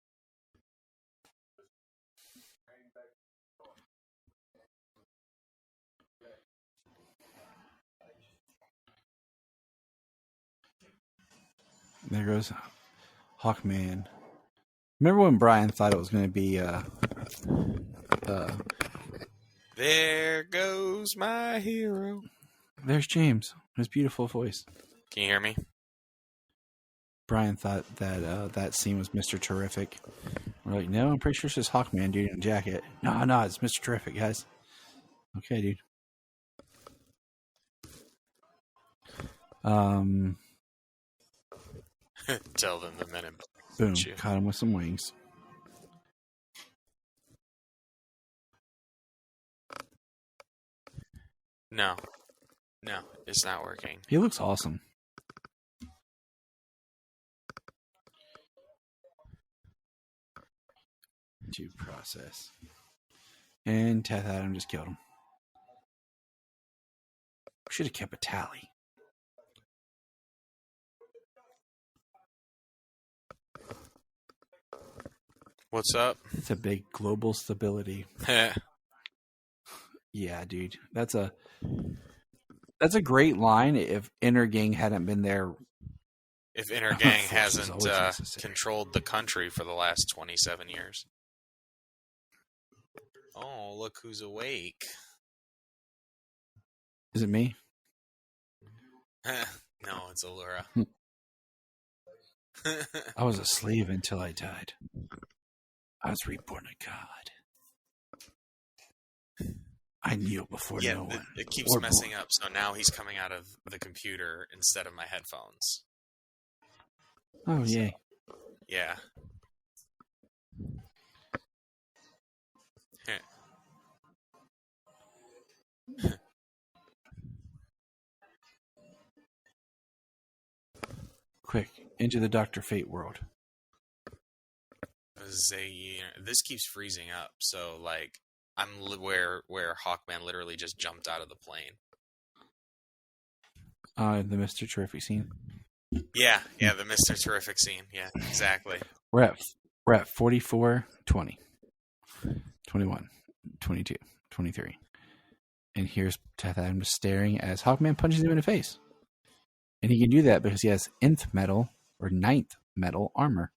There goes Hawkman. Remember when Brian thought it was going to be there goes my hero. There's James, his beautiful voice. Can you hear me? Brian thought that that scene was Mr. Terrific. We're like, no, I'm pretty sure it's just Hawkman dude in a jacket. No, it's Mr. Terrific, guys. Okay, dude. Tell them the men in black. Boom, caught him with some wings. No, it's not working. He looks awesome. Due process. And Teth Adam just killed him. We should have kept a tally. What's up? It's a big global stability. Yeah, dude. That's a great line if Inner Gang hadn't been there. If Inner Gang hasn't controlled the country for the last 27 years. Oh, look who's awake. Is it me? No, it's Allura. I was a slave until I died. I was reborn a god. I kneel before no one. It keeps messing up, so now he's coming out of the computer instead of my headphones. Oh, yay. Yeah. Quick, into the Dr. Fate world. This keeps freezing up, so like I'm where Hawkman literally just jumped out of the plane. The Mr. Terrific scene. Yeah, the Mr. Terrific scene. Yeah, exactly. We're at 44, 20, 21, 22, 23. And here's Teth Adam just staring as Hawkman punches him in the face. And he can do that because he has nth metal or 9th metal armor.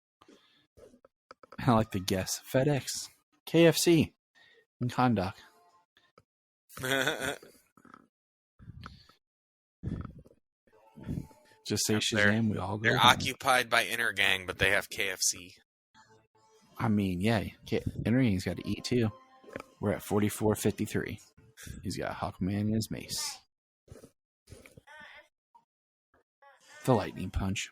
I like the guess. FedEx, KFC, and Kondak. Just say Shazam, we all go. They're occupied by Inner Gang, but they have KFC. I mean, yeah, Inner Gang's got to eat too. We're at 44-53. He's got Hawkman in his mace. The lightning punch.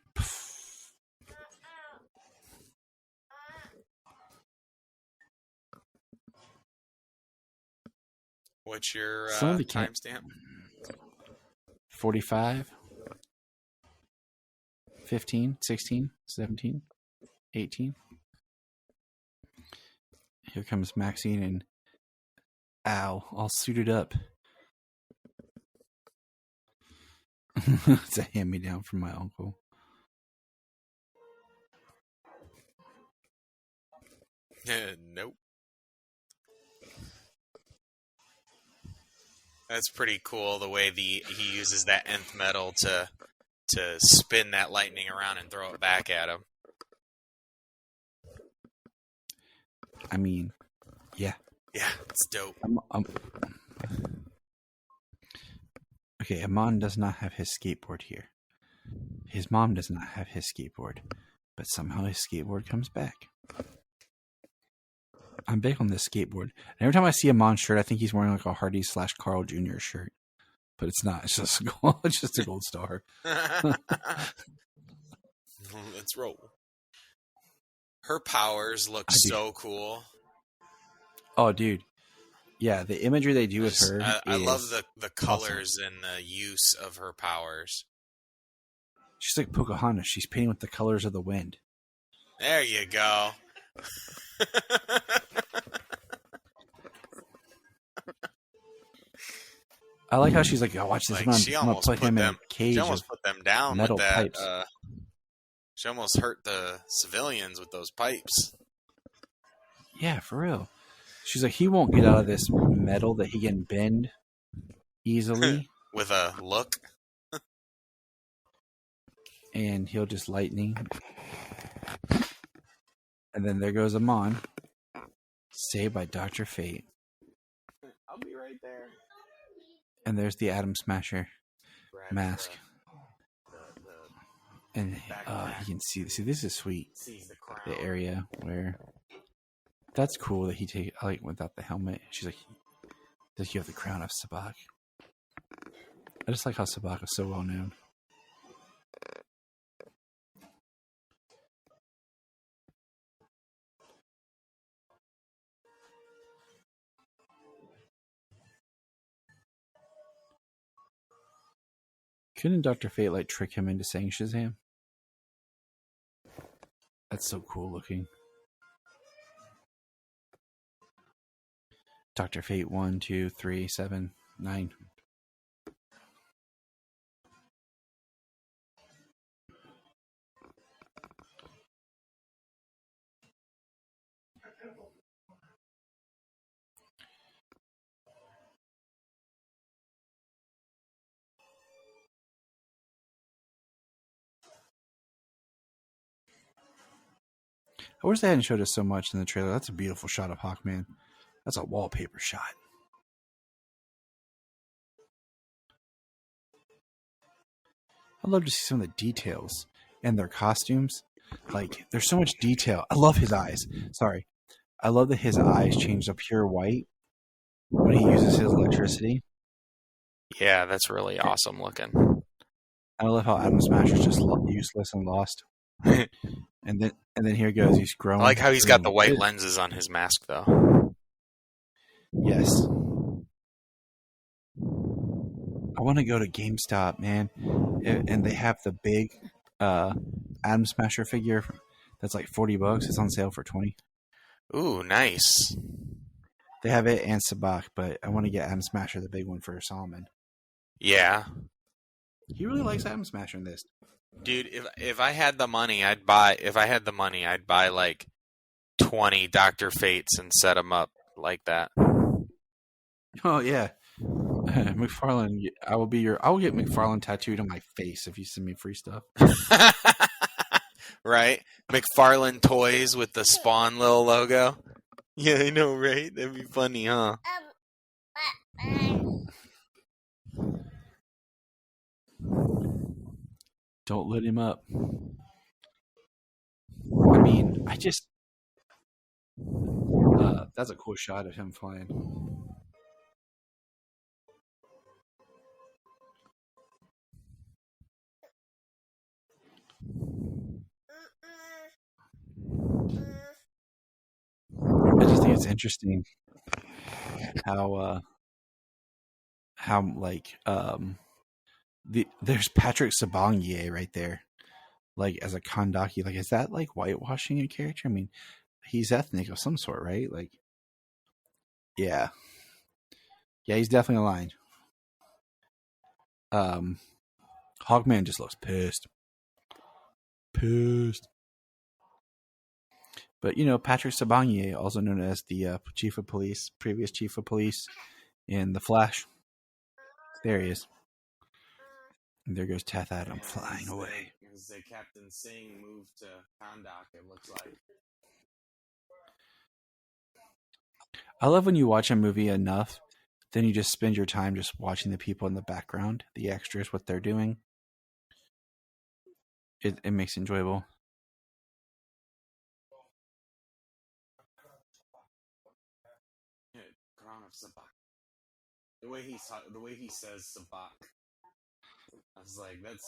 What's your timestamp? 45, 15, 16, 17, 18. Here comes Maxine and Al, all suited up. It's a hand-me-down from my uncle. Nope. That's pretty cool the way he uses that nth metal to spin that lightning around and throw it back at him. I mean, yeah. Yeah, it's dope. Okay, Amon does not have his skateboard here. His mom does not have his skateboard, but somehow his skateboard comes back. I'm big on this skateboard. And every time I see Amon's shirt, I think he's wearing like a Hardy / Carl Jr. shirt, but it's not. It's just a gold star. Let's roll. Her powers look so cool. Oh, dude. Yeah, the imagery they do with her. I love the colors awesome. And the use of her powers. She's like Pocahontas. She's painting with the colors of the wind. There you go. I like how she's like, "Oh, watch this! Like, I'm gonna put him in a cage She of almost put them down metal with that. pipes." She almost hurt the civilians with those pipes. Yeah, for real. She's like, he won't get out of this metal that he can bend easily, With a look. and he'll just lightning. And then there goes Amon, saved by Dr. Fate. I'll be right there. And there's the Atom Smasher mask. And you can see, this is sweet. The area where, that's cool that he like without the helmet. She's like, does you have the crown of Sabak? I just like how Sabak is so well known. Couldn't Dr. Fate like trick him into saying Shazam? That's so cool looking. Dr. Fate 1, 2, 3, 7, 9. I wish they hadn't showed us so much in the trailer. That's a beautiful shot of Hawkman. That's a wallpaper shot. I'd love to see some of the details and their costumes. Like, there's so much detail. I love his eyes. Sorry. I love that his eyes change to pure white when he uses his electricity. Yeah, that's really awesome looking. I love how Atom Smasher's just useless and lost. And then here goes, he's growing. I like how he's got the white lenses on his mask, though. Yes. I want to go to GameStop, man. And they have the big Atom Smasher figure that's like $40. It's on sale for $20. Ooh, nice. They have it and Sabak, but I want to get Atom Smasher, the big one, for Solomon. Yeah. He really likes Atom Smasher in this. Dude, if I had the money, I'd buy like 20 Dr. Fates and set them up like that. Oh yeah. McFarlane, I will get McFarlane tattooed on my face if you send me free stuff. Right? McFarlane toys with the Spawn little logo. Yeah, I know, right? That'd be funny, huh? Don't let him up. I mean, that's a cool shot of him flying. I just think it's interesting how there's Patrick Sabongier right there, like as a Kandaki. Like, is that like whitewashing a character? I mean, he's ethnic of some sort, right? Like, yeah, he's definitely aligned. Hawkman just looks pissed. But, Patrick Sabongier, also known as the previous chief of police in The Flash. There he is. And there goes Teth Adam flying away. As Captain Singh moved to Kahndaq, it looks like. I love when you watch a movie enough, then you just spend your time just watching the people in the background, the extras, what they're doing. It makes it enjoyable. Crown of Sabak. The way he says Sabak, I was like, that's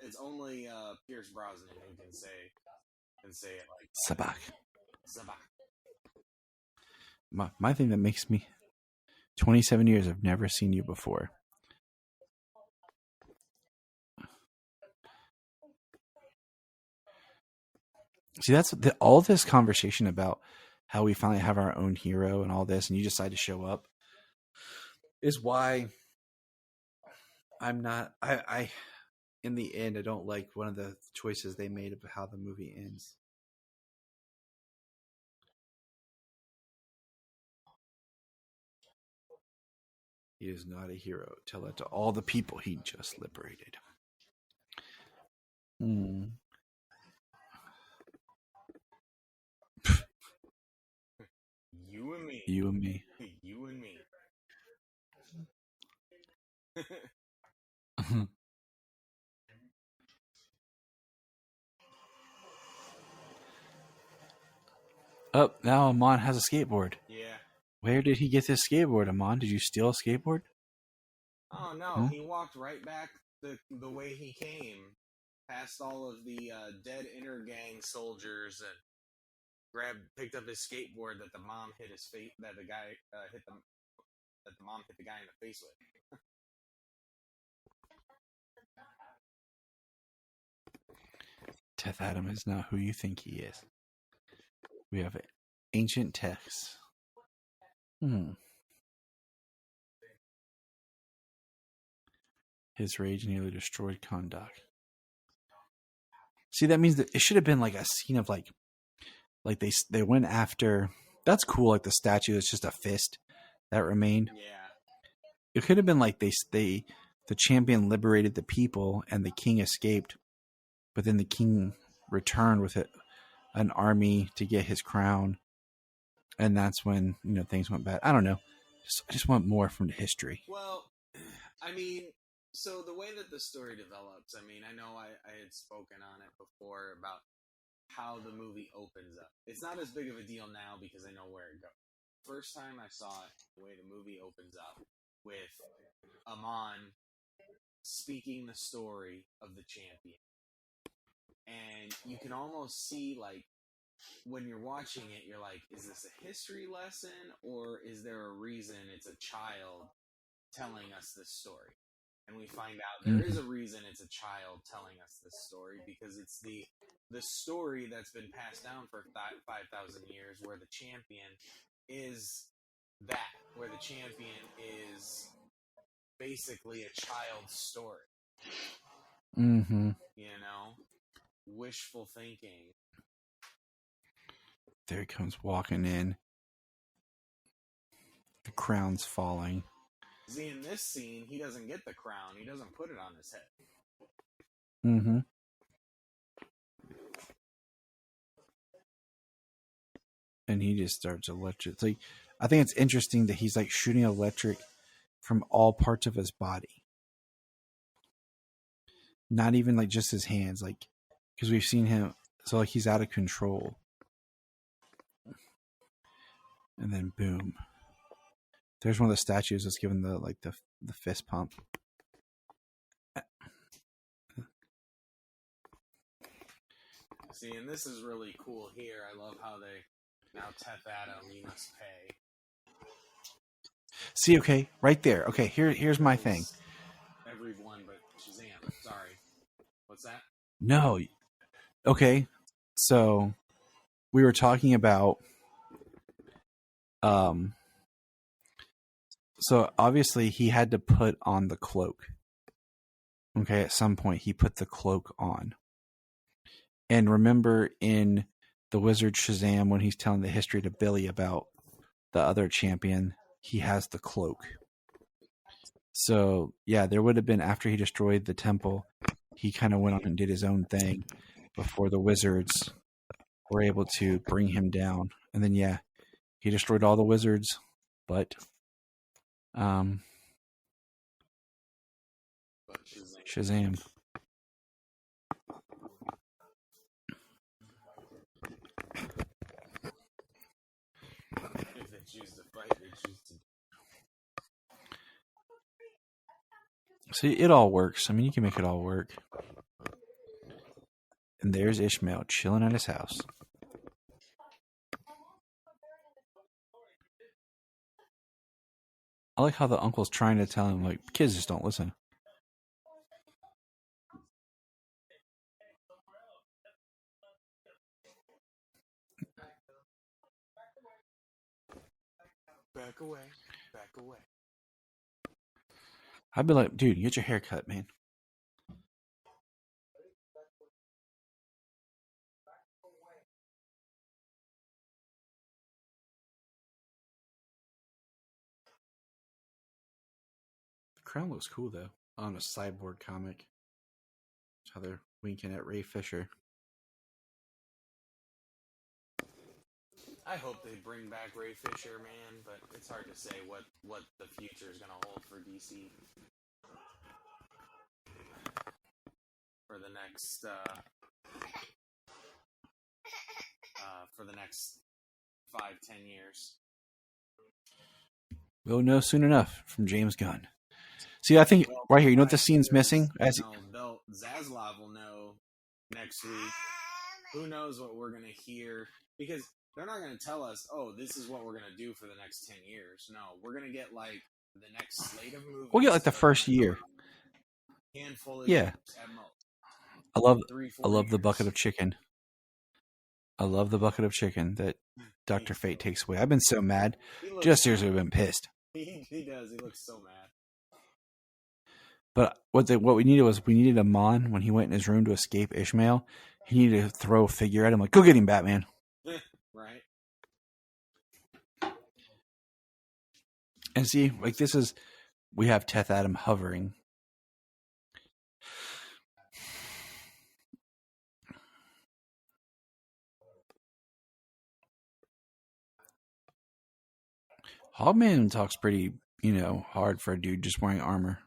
it's only Pierce Brosnan who can say it like Sabak. Sabak. My thing that makes me 27 years, I've never seen you before. See, that's all this conversation about how we finally have our own hero and all this, and you decide to show up. is why I'm not. I in the end, I don't like one of the choices they made of how the movie ends. He is not a hero. Tell that to all the people he just liberated. You and me. You and me. You and me. Oh, now Amon has a skateboard. Yeah. Where did he get this skateboard, Amon? Did you steal a skateboard? Oh no, he walked right back the way he came, past all of the dead Intergang soldiers, and picked up his skateboard that the mom hit his face. That the guy that the mom hit the guy in the face with. Teth Adam is not who you think he is. We have ancient texts. His rage nearly destroyed Kondak. See, that means that it should have been like a scene of like they went after. That's cool. Like the statue, it's just a fist that remained. Yeah. It could have been like the champion liberated the people and the king escaped, but then the king returned with an army to get his crown, and that's when things went bad. I don't know. I just want more from the history. Well, I mean, so the way that the story develops, I mean, I know I had spoken on it before about how the movie opens up. It's not as big of a deal now because I know where it goes. First time I saw it, the way the movie opens up with Amon speaking the story of the champion. And you can almost see, like, when you're watching it, you're like, is this a history lesson, or is there a reason it's a child telling us this story? And we find out there is a reason it's a child telling us this story, because it's the story that's been passed down for 5,000 years, where the champion is that, where the champion is basically a child's story. Wishful thinking. There he comes walking in. The crown's falling. See, in this scene, he doesn't get the crown. He doesn't put it on his head. And he just starts electric. It's like, I think it's interesting that he's like shooting electric from all parts of his body. Not even like just his hands, like, because we've seen him, so like he's out of control. And then boom. There's one of the statues that's given the fist pump. See, and this is really cool here. I love how they now Teth Adam, you must pay. See, okay, right there. Okay, here's my thing. Everyone but Shazam. Sorry. What's that? No. Okay, so we were talking about so obviously he had to put on the cloak. Okay, at some point he put the cloak on. And remember in the Wizard Shazam, when he's telling the history to Billy about the other champion, he has the cloak. So yeah, there would have been, after he destroyed the temple, he kind of went on and did his own thing before the wizards were able to bring him down. And then yeah, he destroyed all the wizards, but Shazam. If they choose to fight, they choose to. See, it all works. I mean, you can make it all work. And there's Ishmael chilling at his house. I like how the uncle's trying to tell him, like, kids just don't listen. Back away. Back away. I'd be like, dude, get your hair cut, man. The crown looks cool, though, on a Cyborg comic. That's how they're winking at Ray Fisher. I hope they bring back Ray Fisher, man, but it's hard to say what the future is going to hold for DC. For the next 5-10 years. We'll know soon enough from James Gunn. See, I think right here, you know what the scene's missing? Zaslav will know next week. Who knows what we're going to hear? Because they're not going to tell us, oh, this is what we're going to do for the next 10 years. No, we're going to get, like, the next slate of movies. We'll get, like, the first year. Handful of yeah. years at most. I love the bucket of chicken. I love the bucket of chicken that Dr. Fate takes away. I've been so mad. Just seriously, I've been pissed. He does. He looks so mad. But what we needed was Amon when he went in his room to escape Ishmael. He needed to throw a figure at him like, go get him, Batman. Right. And see, like we have Teth Adam hovering. Hogman talks pretty, hard for a dude just wearing armor.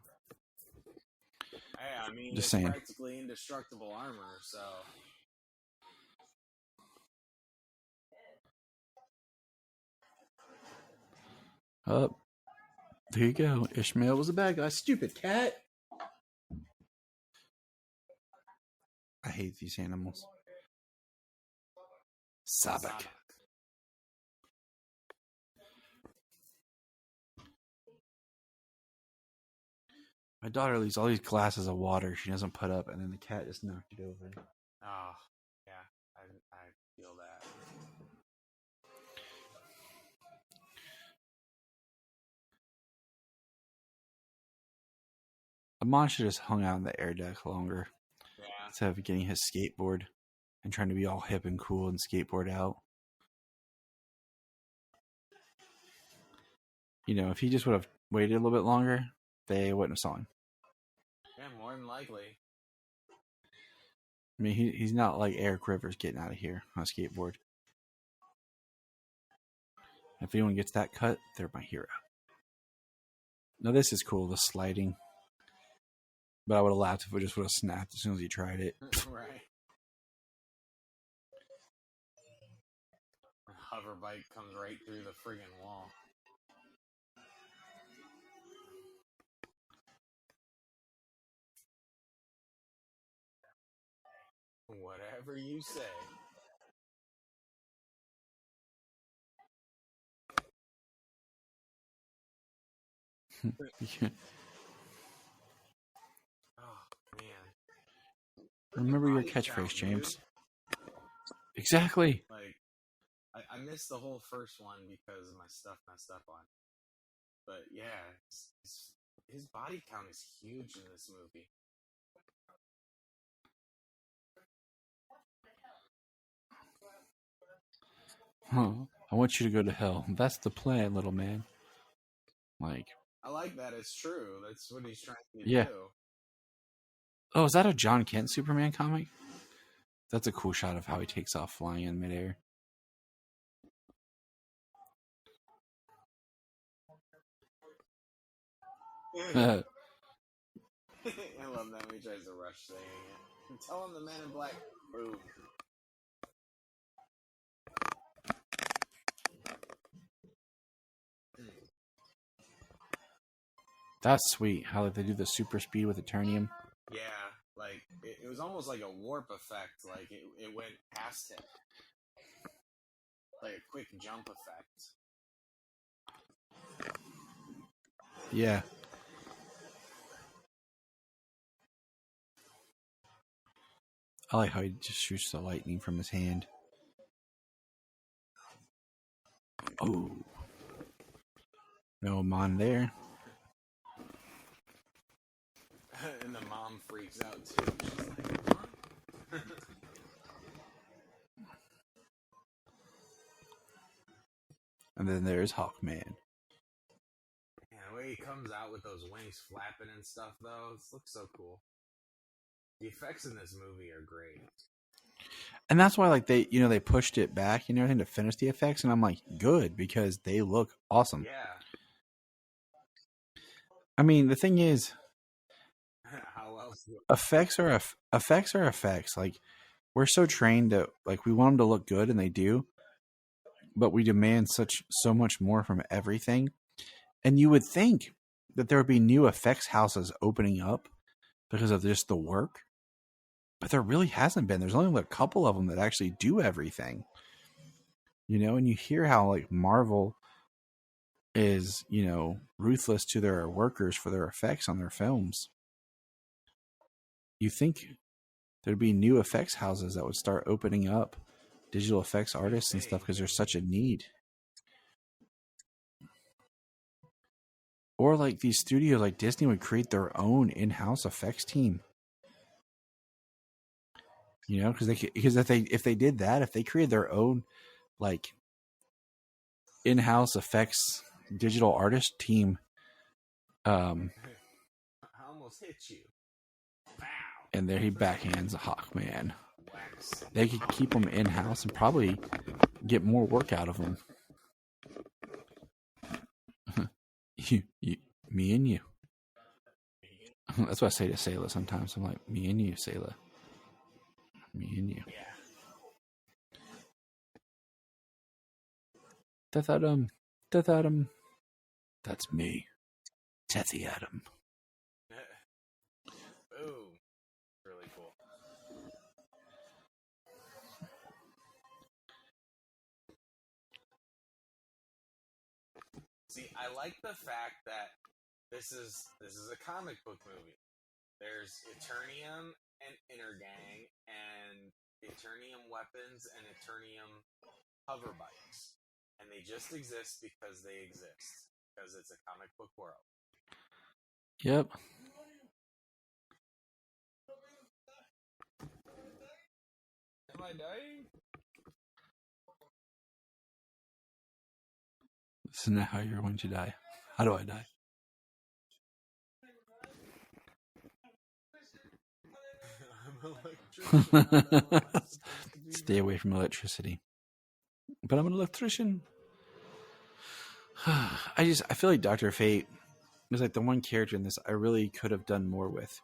Yeah, I mean, just it's saying. Practically indestructible armor, so. Oh, there you go. Ishmael was a bad guy. Stupid cat. I hate these animals. Sabak. My daughter leaves all these glasses of water she doesn't put up, and then the cat just knocked it over. Oh, yeah. I feel that. Amon should have just hung out on the air deck longer. Yeah. Instead of getting his skateboard and trying to be all hip and cool and skateboard out. If he just would have waited a little bit longer, they wouldn't have saw him. Yeah, more than likely. I mean, he's not like Eric Rivers getting out of here on a skateboard. If anyone gets that cut, they're my hero. Now, this is cool, the sliding. But I would have laughed if it just would have snapped as soon as he tried it. Right. A hover bike comes right through the friggin' wall. Whatever you say. Oh, man. Remember your catchphrase, James. Exactly. Like, I missed the whole first one because my stuff messed up on it. But yeah, his body count is huge in this movie. Huh. I want you to go to hell. That's the plan, little man. Like, I like that. It's true. That's what he's trying to yeah. do. Oh, is that a John Kent Superman comic? That's a cool shot of how he takes off flying in midair. I love that when he tries to rush saying it. Tell him the Man in Black. Boom. That's sweet. How they do the super speed with Eternium. Yeah, like it was almost like a warp effect. Like it went past him, like a quick jump effect. Yeah. I like how he just shoots the lightning from his hand. Oh. No Amon there. mom freaks out too. She's like, huh? And then there's Hawkman. Yeah, the way he comes out with those wings flapping and stuff, though, it looks so cool. The effects in this movie are great. And that's why, like, they pushed it back and everything to finish the effects, and I'm like, good, because they look awesome. Yeah. I mean, the thing is, How else? effects are effects. Like, we're so trained that, like, we want them to look good, and they do, but we demand so much more from everything. And you would think that there would be new effects houses opening up because of just the work, but there really hasn't been. There's only a couple of them that actually do everything, and you hear how, like, Marvel is, ruthless to their workers for their effects on their films. You think there'd be new effects houses that would start opening up digital effects artists and stuff because there's such a need. Or like these studios like Disney would create their own in-house effects team. Because if they did that, if they created their own like in-house effects digital artist team, I almost hit you. Wow. And there he backhands a Hawkman. They could keep them in-house and probably get more work out of them. Me and you. That's what I say to Sayla sometimes. I'm like, me and you, Sayla. Me and you. Yeah. Death Atom. Death Atom. That's me. Deathy Atom. Ooh. Really cool. See, I like the fact that this is a comic book movie. There's Eternium and Intergang and Eternium weapons and Eternium hover bikes. And they just exist because they exist. Because it's a comic book world. Yep. Am I dying? This is not how you're going to die. How do I die? Stay away from electricity. But I'm an electrician. I feel like Dr. Fate is like the one character in this I really could have done more with.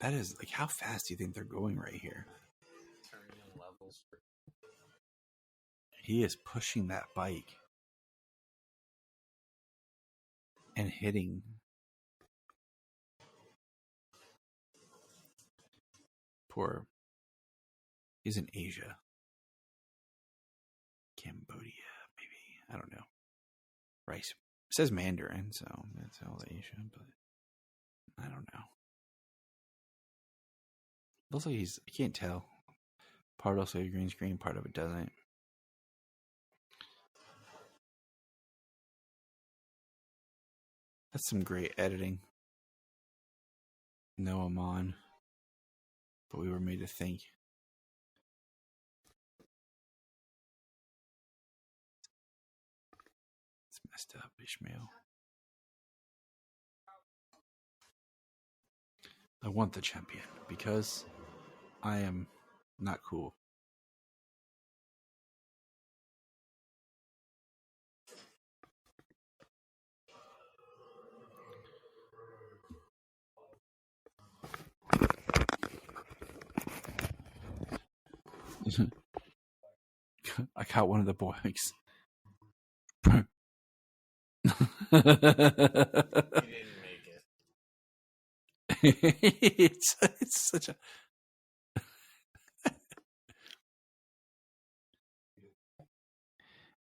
That is, like, how fast do you think they're going right here? Eternium levels. He is pushing that bike and hitting. Poor. He's in Asia. Cambodia, maybe. I don't know. Rice. It says Mandarin, so that's all Asia, but I don't know. Looks like I can't tell. Part looks like a green screen, part of it doesn't. That's some great editing. No Amon. But we were made to think. It's messed up, Ishmael. I want the champion because I am not cool. I got one of the bikes. You didn't make it. it's such a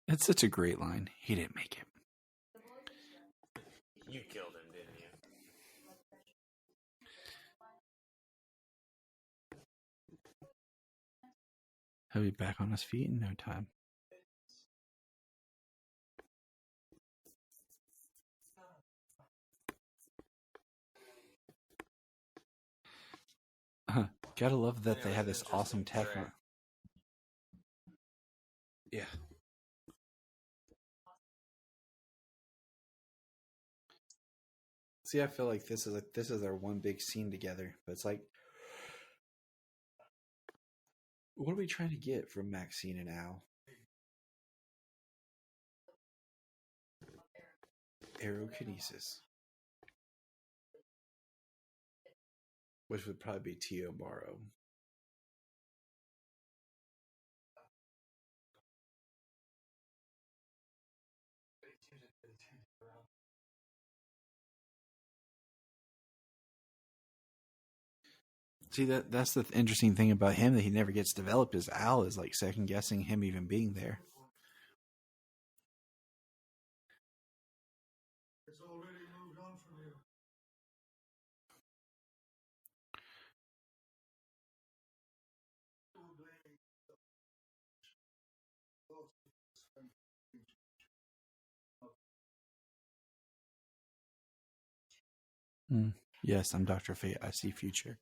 it's such a great line. He didn't make it. You killed him, didn't you? He'll be back on his feet in no time. Gotta love that they Anyways, have this awesome tech interesting on. Yeah. See, I feel like this is their one big scene together, but it's like, what are we trying to get from Maxine and Al? Aerokinesis, which would probably be Tio Morrow. See, that's the interesting thing about him that he never gets developed. Is Al is like second guessing him even being there. It's already moved on from you. Yes, I'm Dr. Fate. I see future.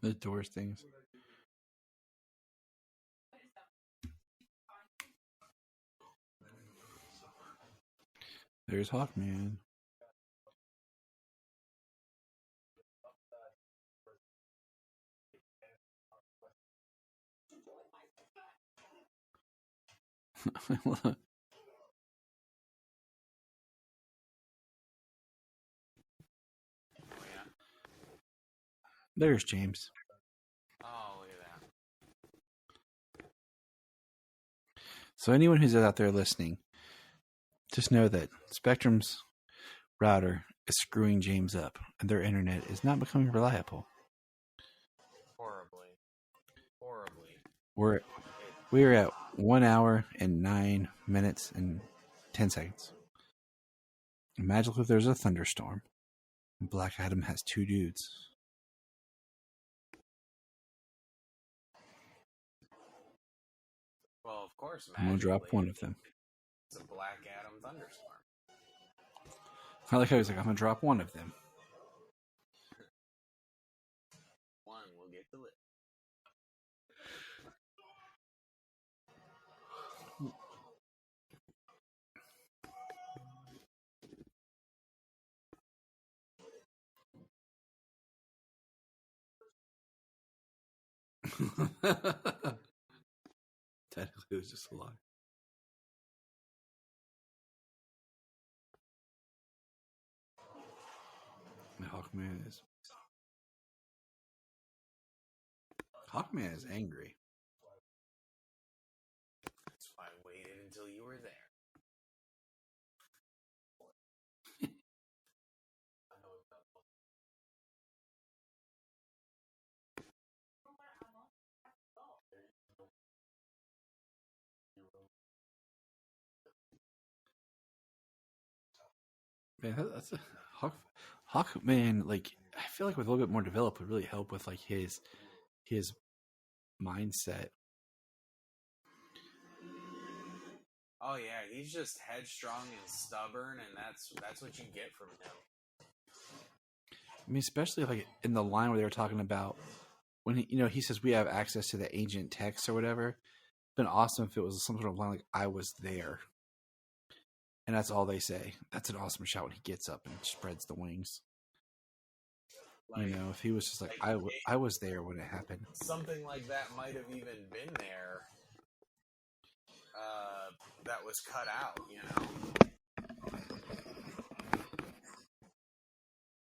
The doors things. There's Hawkman. There's James. Oh, look at that. So anyone who's out there listening, just know that Spectrum's router is screwing James up, and their internet is not becoming reliable. Horribly. We are at 1 hour and 9 minutes and 10 seconds. Imagine if there's a thunderstorm. Black Adam has 2 dudes. Well, of course, I'm gonna drop one of them. It's a Black Adam thunderstorm. I like how he's like, I'm gonna drop one of them. One will get to live. Technically, it was just a lie. Hawkman is angry. That's why I waited until you were there. Man, that's a Hawkman. Like, I feel like with a little bit more developed would really help with like his mindset. Oh yeah, he's just headstrong and stubborn, and that's what you get from him. I mean, especially like in the line where they were talking about when he says we have access to the ancient texts or whatever. It's been awesome if it was some sort of line like I was there. And that's all they say. That's an awesome shot when he gets up and spreads the wings. Like, if he was just like I was there when it happened. Something like that might have even been there. That was cut out,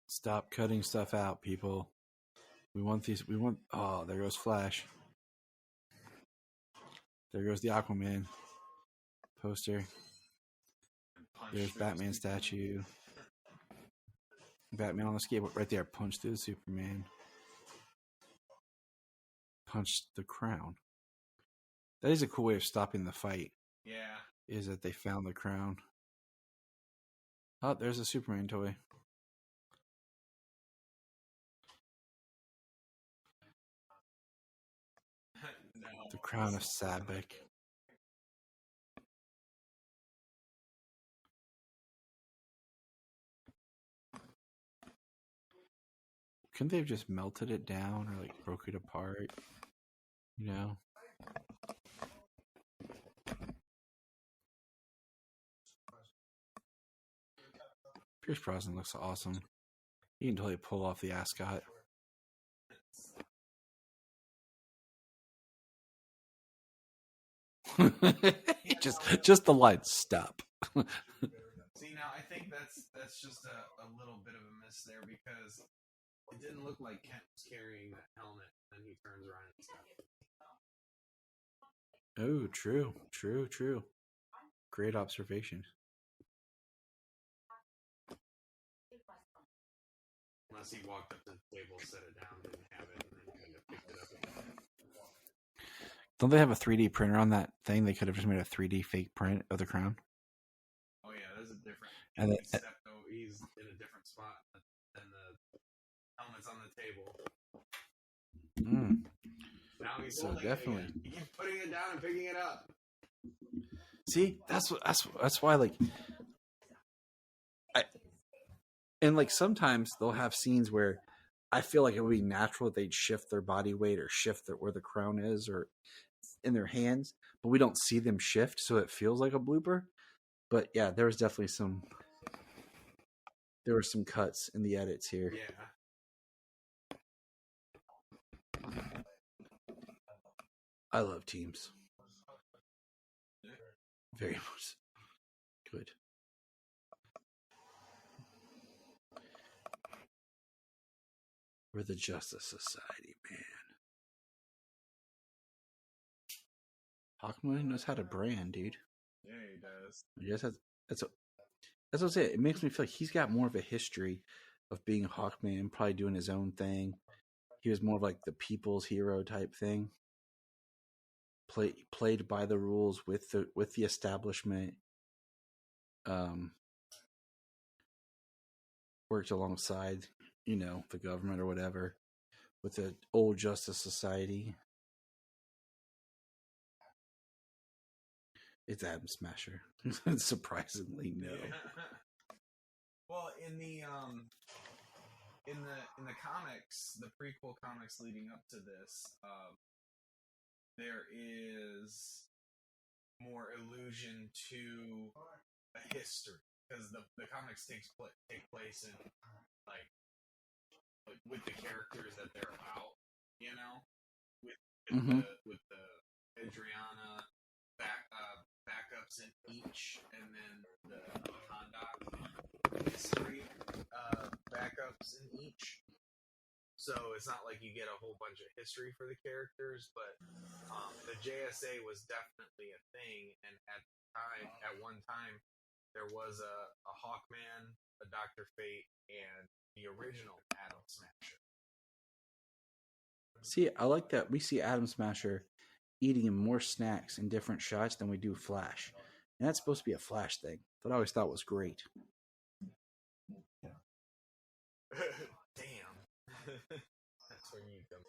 Stop cutting stuff out, people. We want these. Oh, there goes Flash. There goes the Aquaman poster. There's Batman statue. Batman on the skateboard right there. Punch through the Superman. Punch the crown. That is a cool way of stopping the fight. Yeah. Is that they found the crown. Oh, there's a Superman toy. Crown of Sabek. Couldn't they have just melted it down or like broke it apart? You know? Pierce Brosnan looks awesome. He can totally pull off the ascot. just the line, stop. See, now I think that's just a little bit of a miss there because it didn't look like Kent was carrying that helmet, and he turns around and stuff. Oh, true. Great observation. Unless he walked up to the table, set it down, didn't have it, and then kind of picked it up again. Don't they have a 3D printer on that thing? They could have just made a 3D fake print of the crown. Oh yeah, that's a different. And he's in a different spot than the helmet's on the table. Now he's so definitely. It he keeps putting it down and picking it up. See, that's why like like sometimes they'll have scenes where I feel like it would be natural that they'd shift their body weight or shift where the crown is or in their hands, but we don't see them shift, so it feels like a blooper. But yeah, there was definitely some cuts in the edits here. Yeah. I love teams. Very much. Good. We're the Justice Society, man. Hawkman knows how to brand, dude. Yeah, he does. Yes, that's what I'm saying. It makes me feel like he's got more of a history of being Hawkman, probably doing his own thing. He was more of like the people's hero type thing. Played by the rules with the establishment. Worked alongside, the government or whatever, with the old Justice Society. It's Atom Smasher. Surprisingly, no. Yeah. Well, in the comics, the prequel comics leading up to this, there is more allusion to a history because the comics take place in like with the characters that they're about, with the Adriana backups in each, and then the Kahndaq history backups in each. So it's not like you get a whole bunch of history for the characters, but the JSA was definitely a thing, and at one time, there was a Hawkman, a Dr. Fate, and the original Atom Smasher. See, I like that we see Atom Smasher eating more snacks in different shots than we do Flash. And that's supposed to be a Flash thing that I always thought was great. Damn. That's where you come.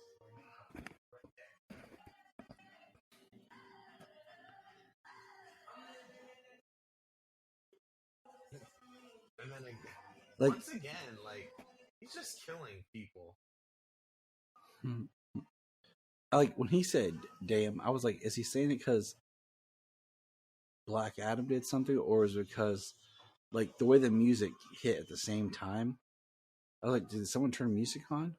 And then once again, he's just killing people. When he said "damn," I was like, is he saying it because Black Adam did something, or is it because the way the music hit at the same time? I was like, did someone turn music on?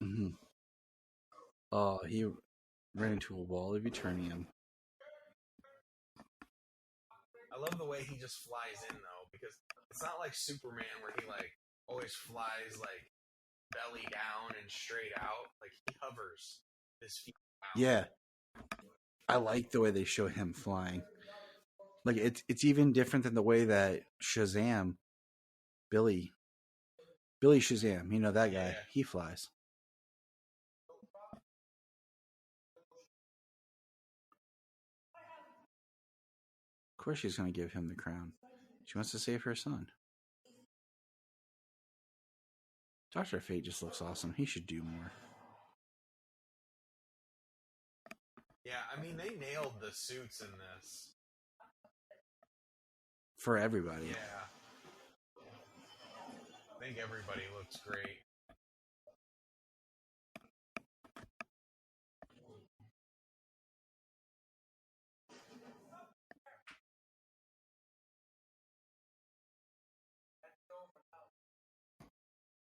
Mm-hmm. Oh, he ran into a wall of Eternium. I love the way he just flies in, though, because it's not like Superman where he always flies belly down and straight out. He hovers his feet out. Yeah, I like the way they show him flying. It's even different than the way that Shazam, Billy Shazam, that guy, he flies. Of course she's going to give him the crown. She wants to save her son. Dr. Fate just looks awesome. He should do more. Yeah, I mean, they nailed the suits in this. For everybody. Yeah. I think everybody looks great.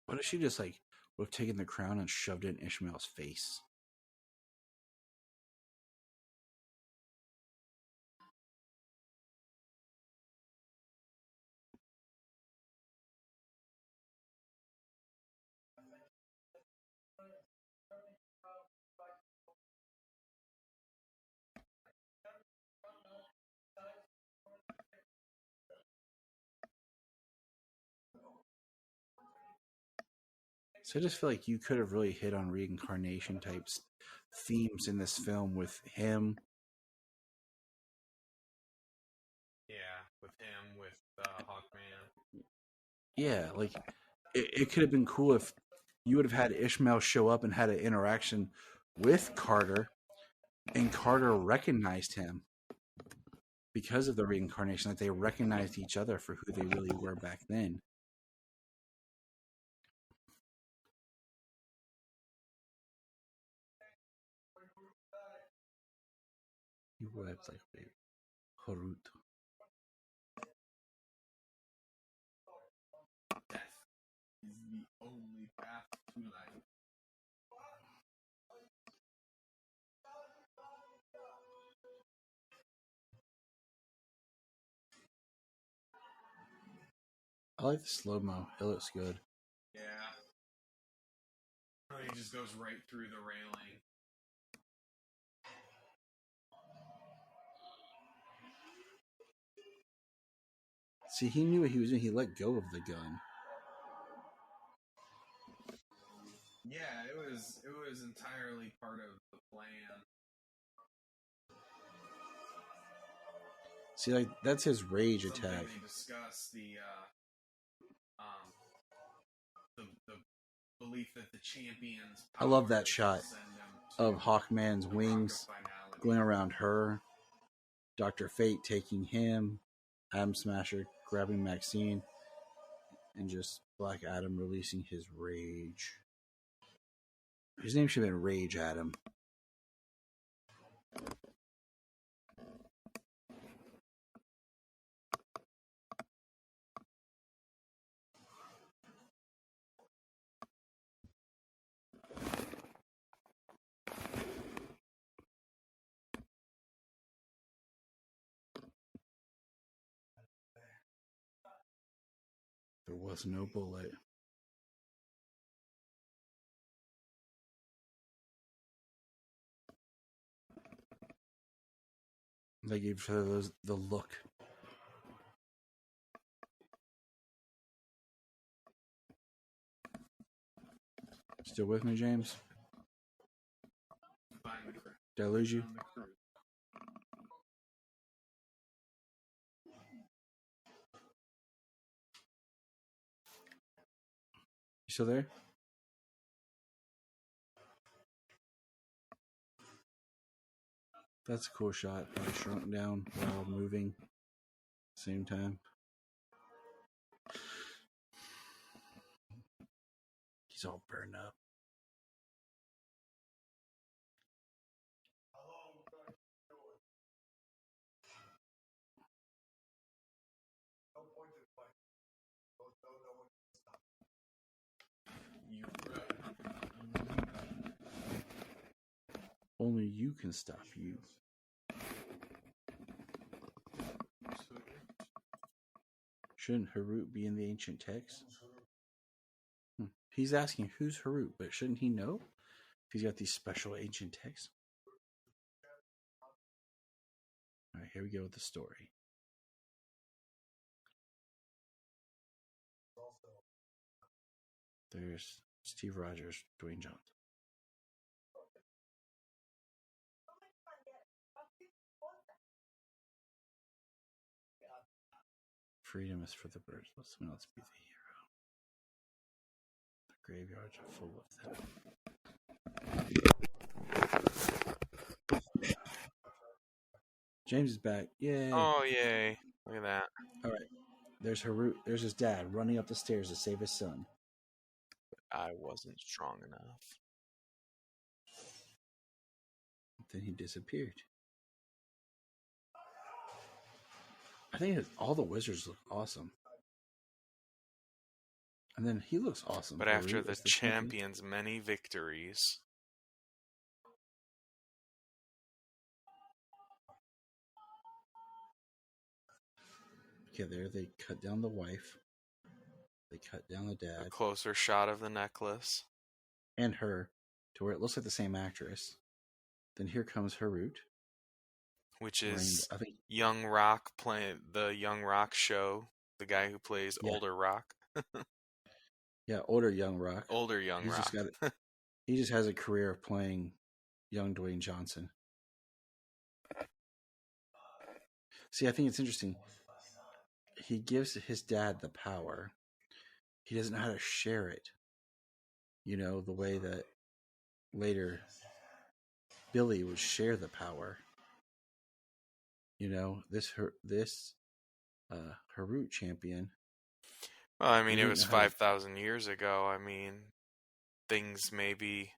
What if she just like would have taken the crown and shoved it in Ishmael's face? So I just feel like you could have really hit on reincarnation types themes in this film with him. Yeah, with him, with Hawkman. Yeah, like it could have been cool if you would have had Ishmael show up and had an interaction with Carter, and Carter recognized him because of the reincarnation, that they recognized each other for who they really were back then. He wept like a baby. Harut. Death is the only path to life. I like the slow-mo. It looks good. Yeah. Oh, he just goes right through the railing. See, he knew what he was doing. He let go of the gun. Yeah, it was entirely part of the plan. See, like that's his rage Something attack. They discuss the belief that the champions. I love that shot of Hawkman's wings going around her, Dr. Fate taking him, Atom Smasher grabbing Maxine, and just Black Adam releasing his rage. His name should have been Rage Adam. There was no bullet. They gave her the look. Still with me, James? Did I lose you? You still there? That's a cool shot. I shrunk down while moving at the same time. He's all burned up. Only you can stop you. Shouldn't Harut be in the ancient text? He's asking who's Harut, but shouldn't he know if he's got these special ancient texts? All right, here we go with the story. There's Steve Rogers, Dwayne Johnson. Freedom is for the birds. Let someone else be the hero. The graveyards are full of them. James is back. Yay. Oh, yay. Look at that. All right. There's his dad running up the stairs to save his son. I wasn't strong enough. Then he disappeared. I think all the wizards look awesome. And then he looks awesome. But after the champion's many victories... Okay, there they cut down the wife. They cut down the dad. A closer shot of the necklace. And her, to where it looks like the same actress. Then here comes Harut. Which is Young Rock playing the Young Rock show. The guy who plays older Rock. Yeah, older Young Rock. Older Young Rock. He just has a career of playing young Dwayne Johnson. See, I think it's interesting. He gives his dad the power. He doesn't know how to share it. You know, the way that later Billy would share the power. You know, this Harut champion. Well, I mean, it was 5,000 years ago. I mean, things maybe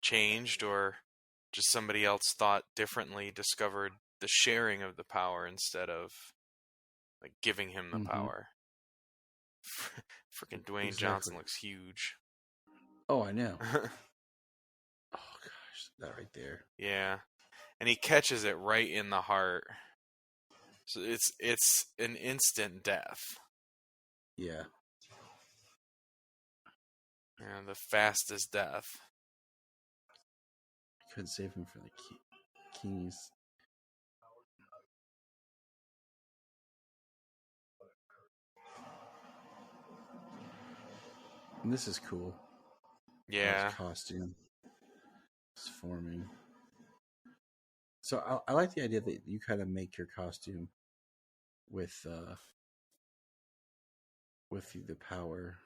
changed, or just somebody else thought differently, discovered the sharing of the power instead of like giving him the power. Freaking Dwayne Johnson looks huge. Oh, I know. Oh gosh, that right there. Yeah, and he catches it right in the heart. So it's an instant death. Yeah. And the fastest death. Couldn't save him for the keys. And this is cool. Yeah. Costume. It's forming. So I like the idea that you kind of make your costume with the power.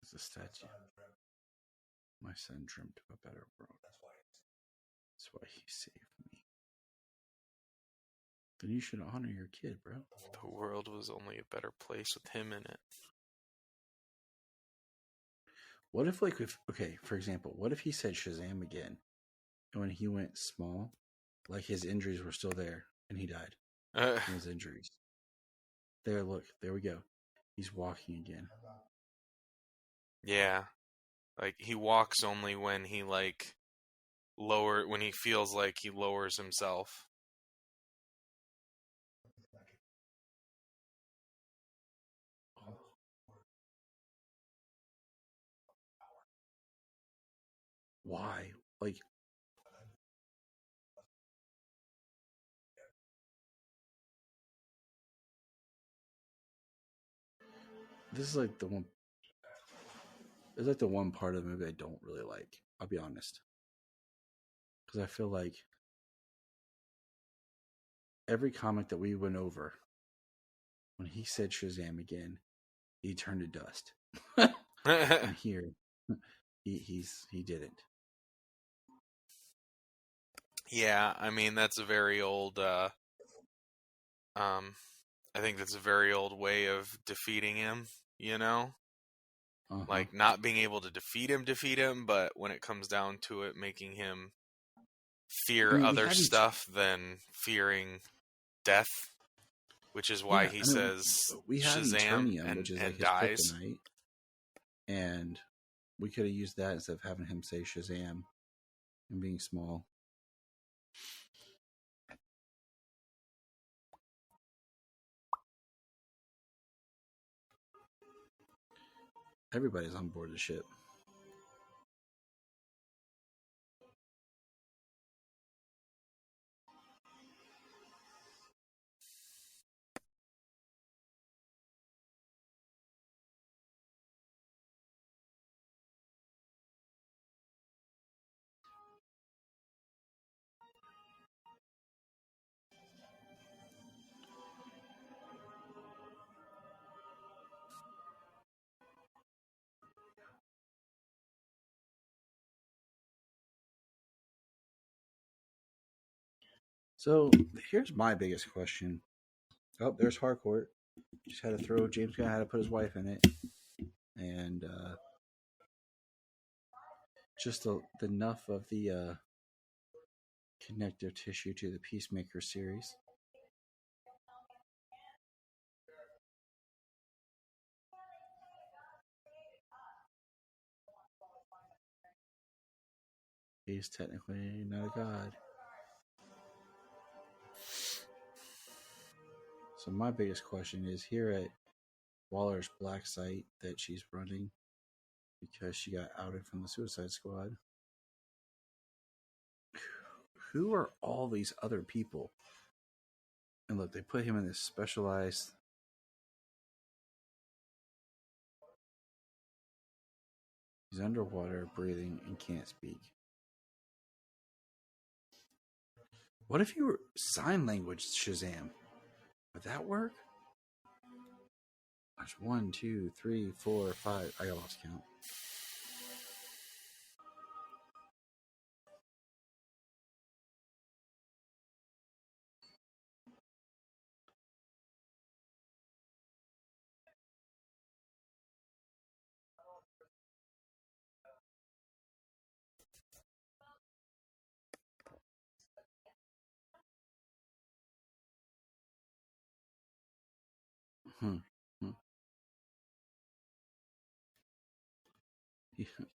It's a statue. My son dreamt of a better world. That's why he saved me. Then you should honor your kid, bro. The world was only a better place with him in it. What if, for example, what if he said Shazam again, and when he went small, like his injuries were still there, and he died from his injuries? There, look, there we go. He's walking again. Yeah, like he walks only when he when he feels like he lowers himself. Why? This is like the one. It's like the one part of the movie I don't really like. I'll be honest, because I feel like every comic that we went over, when he said Shazam again, he turned to dust. And here, he didn't. Yeah, I mean that's a very old. I think that's a very old way of defeating him. You know, like not being able to defeat him, but when it comes down to it, making him fear other stuff than fearing death, which is why he says Shazam and dies. Kryptonite, and we could have used that instead of having him say Shazam and being small. Everybody's on board the ship. So here's my biggest question. Oh, there's Harcourt. Just had to throw James Gunn had to put his wife in it, and just enough of the connective tissue to the Peacemaker series. He's technically not a god. So my biggest question is here at Waller's black site that she's running because she got outed from the Suicide Squad. Who are all these other people? And look, they put him in this specialized... He's underwater, breathing, and can't speak. What if you were sign language Shazam? Would that work? There's 1, 2, 3, 4, 5. I lost count.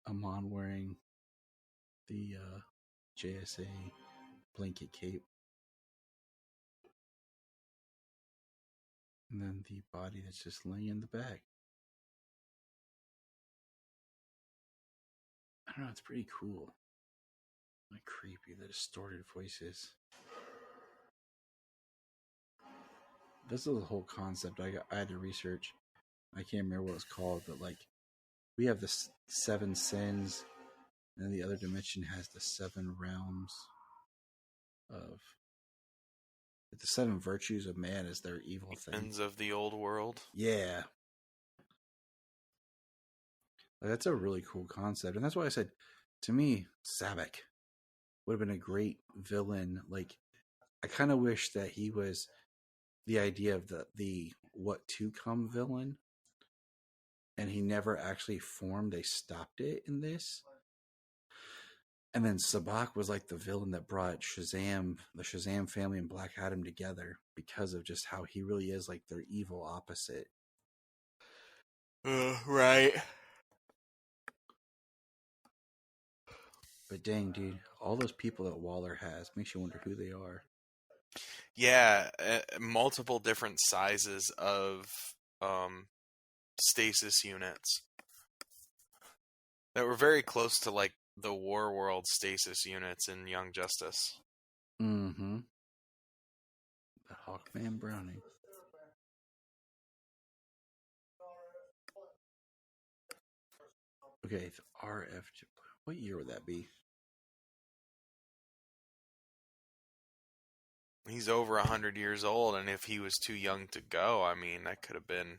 Amon wearing the JSA blanket cape. And then the body that's just laying in the bag. I don't know, it's pretty cool. Like creepy, the distorted voices. This is the whole concept I had to research. I can't remember what it's called, but like we have the 7 sins, and the other dimension has the 7 realms of the 7 virtues of man is their evil thing. Ends of the old world. Yeah. Like, that's a really cool concept. And that's why I said, to me, Sabbac would have been a great villain. Like, I kind of wish that he was the idea of the what to come villain. And he never actually formed. They stopped it in this. And then Sabbac was like the villain that brought Shazam, the Shazam family, and Black Adam together because of just how he really is like their evil opposite. Right. But dang, dude, all those people that Waller has makes you wonder who they are. Yeah, multiple different sizes of stasis units that were very close to like the War World stasis units in Young Justice. Mm-hmm. The Hawkman Browning. Okay, the RF. What year would that be? He's over 100 years old, and if he was too young to go, I mean, that could have been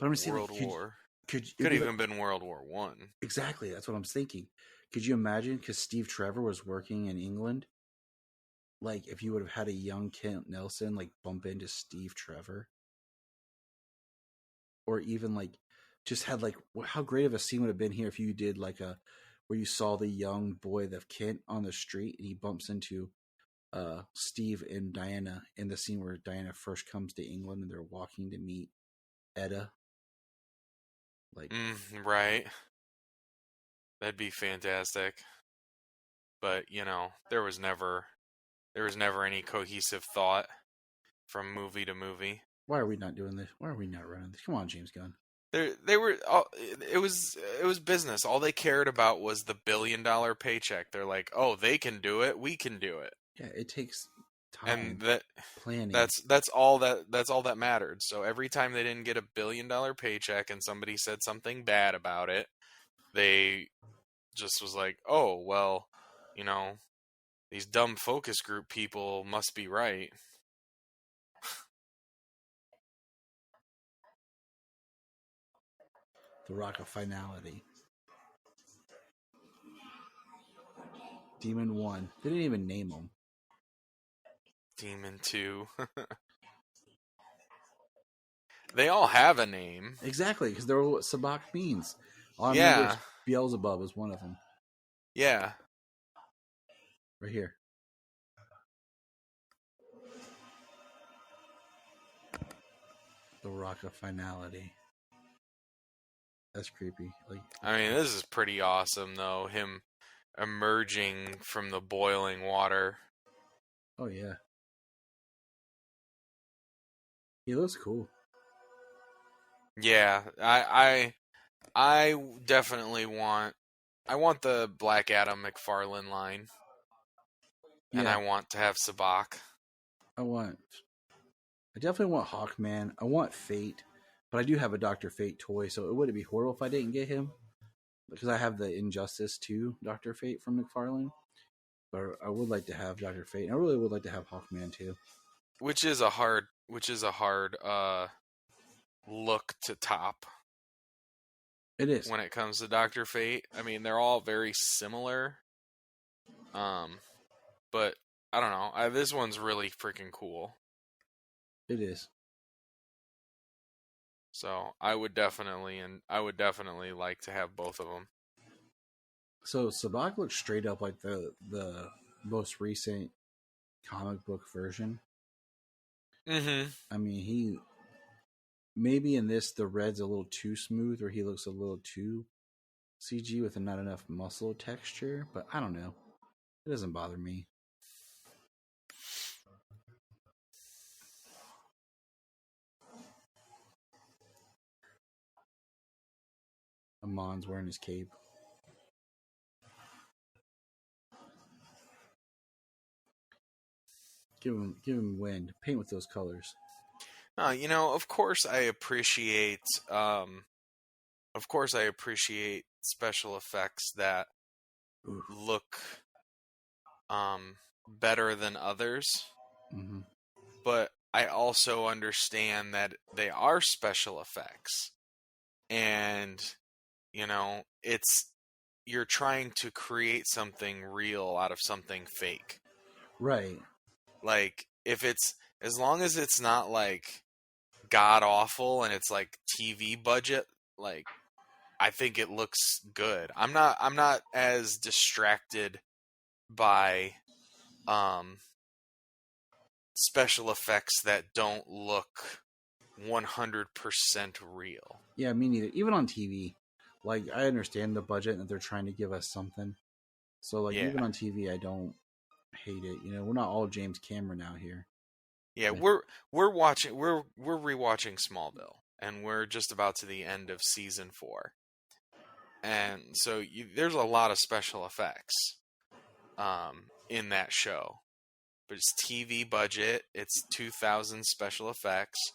World War. Could have even been World War I. Exactly, that's what I'm thinking. Could you imagine? Because Steve Trevor was working in England. Like, if you would have had a young Kent Nelson, like, bump into Steve Trevor. Or even, like, just had, like, how great of a scene would have been here if you did, like, where you saw the young boy of Kent on the street, and he bumps into Steve and Diana in the scene where Diana first comes to England, and they're walking to meet Etta. Like, right. That'd be fantastic. But, you know, there was never any cohesive thought from movie to movie. Why are we not doing this? Why are we not running this? Come on, James Gunn. They were. It was business. All they cared about was the $1 billion paycheck. They're like, oh, they can do it. We can do it. Yeah, it takes time. And planning. That's all that mattered. So every time they didn't get a $1 billion paycheck and somebody said something bad about it, they just was like, oh, well, you know, these dumb focus group people must be right. The Rock of Finality. Demon 1. They didn't even name him. Demon 2. They all have a name. Exactly, because they're what Sabak means. All I Yeah. remember is Beelzebub is one of them. Yeah. Right here. The Rock of Finality. That's creepy. Like, I mean, this is pretty awesome, though. Him emerging from the boiling water. oh yeah. He looks cool. Yeah, I definitely want. I want the Black Adam McFarlane line, and Yeah. I want to have Sabak. I definitely want Hawkman. I want Fate, but I do have a Dr. Fate toy, so it wouldn't be horrible if I didn't get him. Because I have the Injustice 2 Dr. Fate from McFarlane. But I would like to have Dr. Fate. And I really would like to have Hawkman too. Which is a hard look to top. It is. When it comes to Dr. Fate. I mean, they're all very similar. But I don't know. This one's really freaking cool. It is. So I would definitely like to have both of them. So Sabak looks straight up like the most recent comic book version. Mm-hmm. I mean, maybe in this the red's a little too smooth, or he looks a little too CG with not enough muscle texture. But I don't know. It doesn't bother me. Amon's wearing his cape. Give him wind. Paint with those colors. Of course I appreciate special effects that Oof. look better than others. Mm-hmm. But I also understand that they are special effects. And you're trying to create something real out of something fake. Right. Like, as long as it's not like god awful and it's like TV budget, like, I think it looks good. I'm not as distracted by special effects that don't look 100% real. Yeah, me neither. Even on TV, like, I understand the budget and that they're trying to give us something. So, like, even on TV, I don't hate it. We're not all James Cameron out here. Yeah, we're rewatching Smallville, and we're just about to the end of season 4, and so there's a lot of special effects in that show, but it's TV budget. It's 2000 special effects,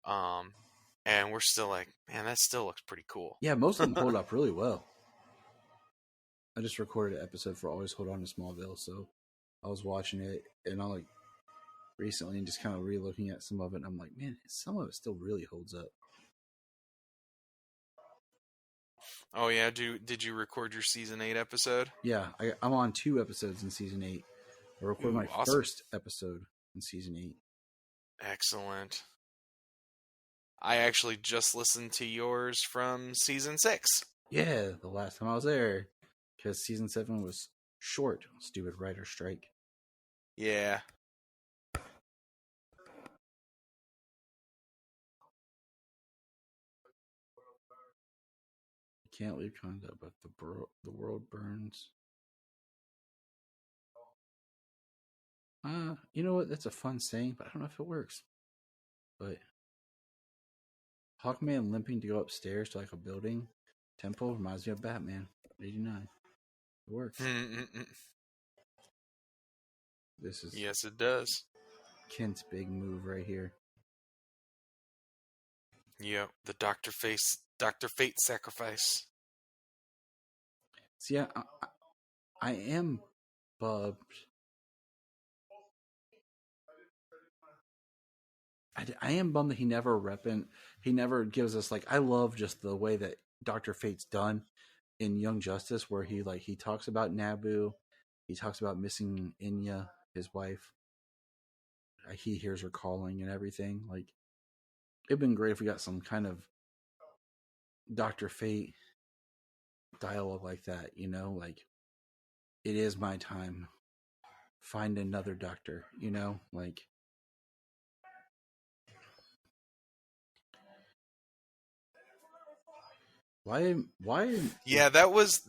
and we're still like, man, that still looks pretty cool. Yeah, most of them hold up really well. I just recorded an episode for Always Hold On to Smallville, so I was watching it, and I recently and just kind of re-looking at some of it, and I'm like, man, some of it still really holds up. Oh yeah, did you record your season 8 episode? Yeah, I'm on 2 episodes in season 8. I recorded my awesome. first episode in season 8. Excellent. I actually just listened to yours from season 6. Yeah, the last time I was there, because season 7 was short. Stupid writer strike. Yeah. Can't leave conduct, but the world burns. You know what? That's a fun saying, but I don't know if it works. But Hawkman limping to go upstairs to like a building temple reminds me of Batman 89. It works. This is yes, it does. Kent's big move right here. Yep, the Dr. Fate sacrifice. See, I am bummed. I am bummed that he never gives us, like, I love just the way that Dr. Fate's done in Young Justice, where he talks about Nabu, he talks about missing Inya, his wife, he hears her calling and everything. Like, it'd been great if we got some kind of Dr. Fate dialogue like that, you know, like, it is my time. Find another doctor, you know, like. Why? Yeah, that was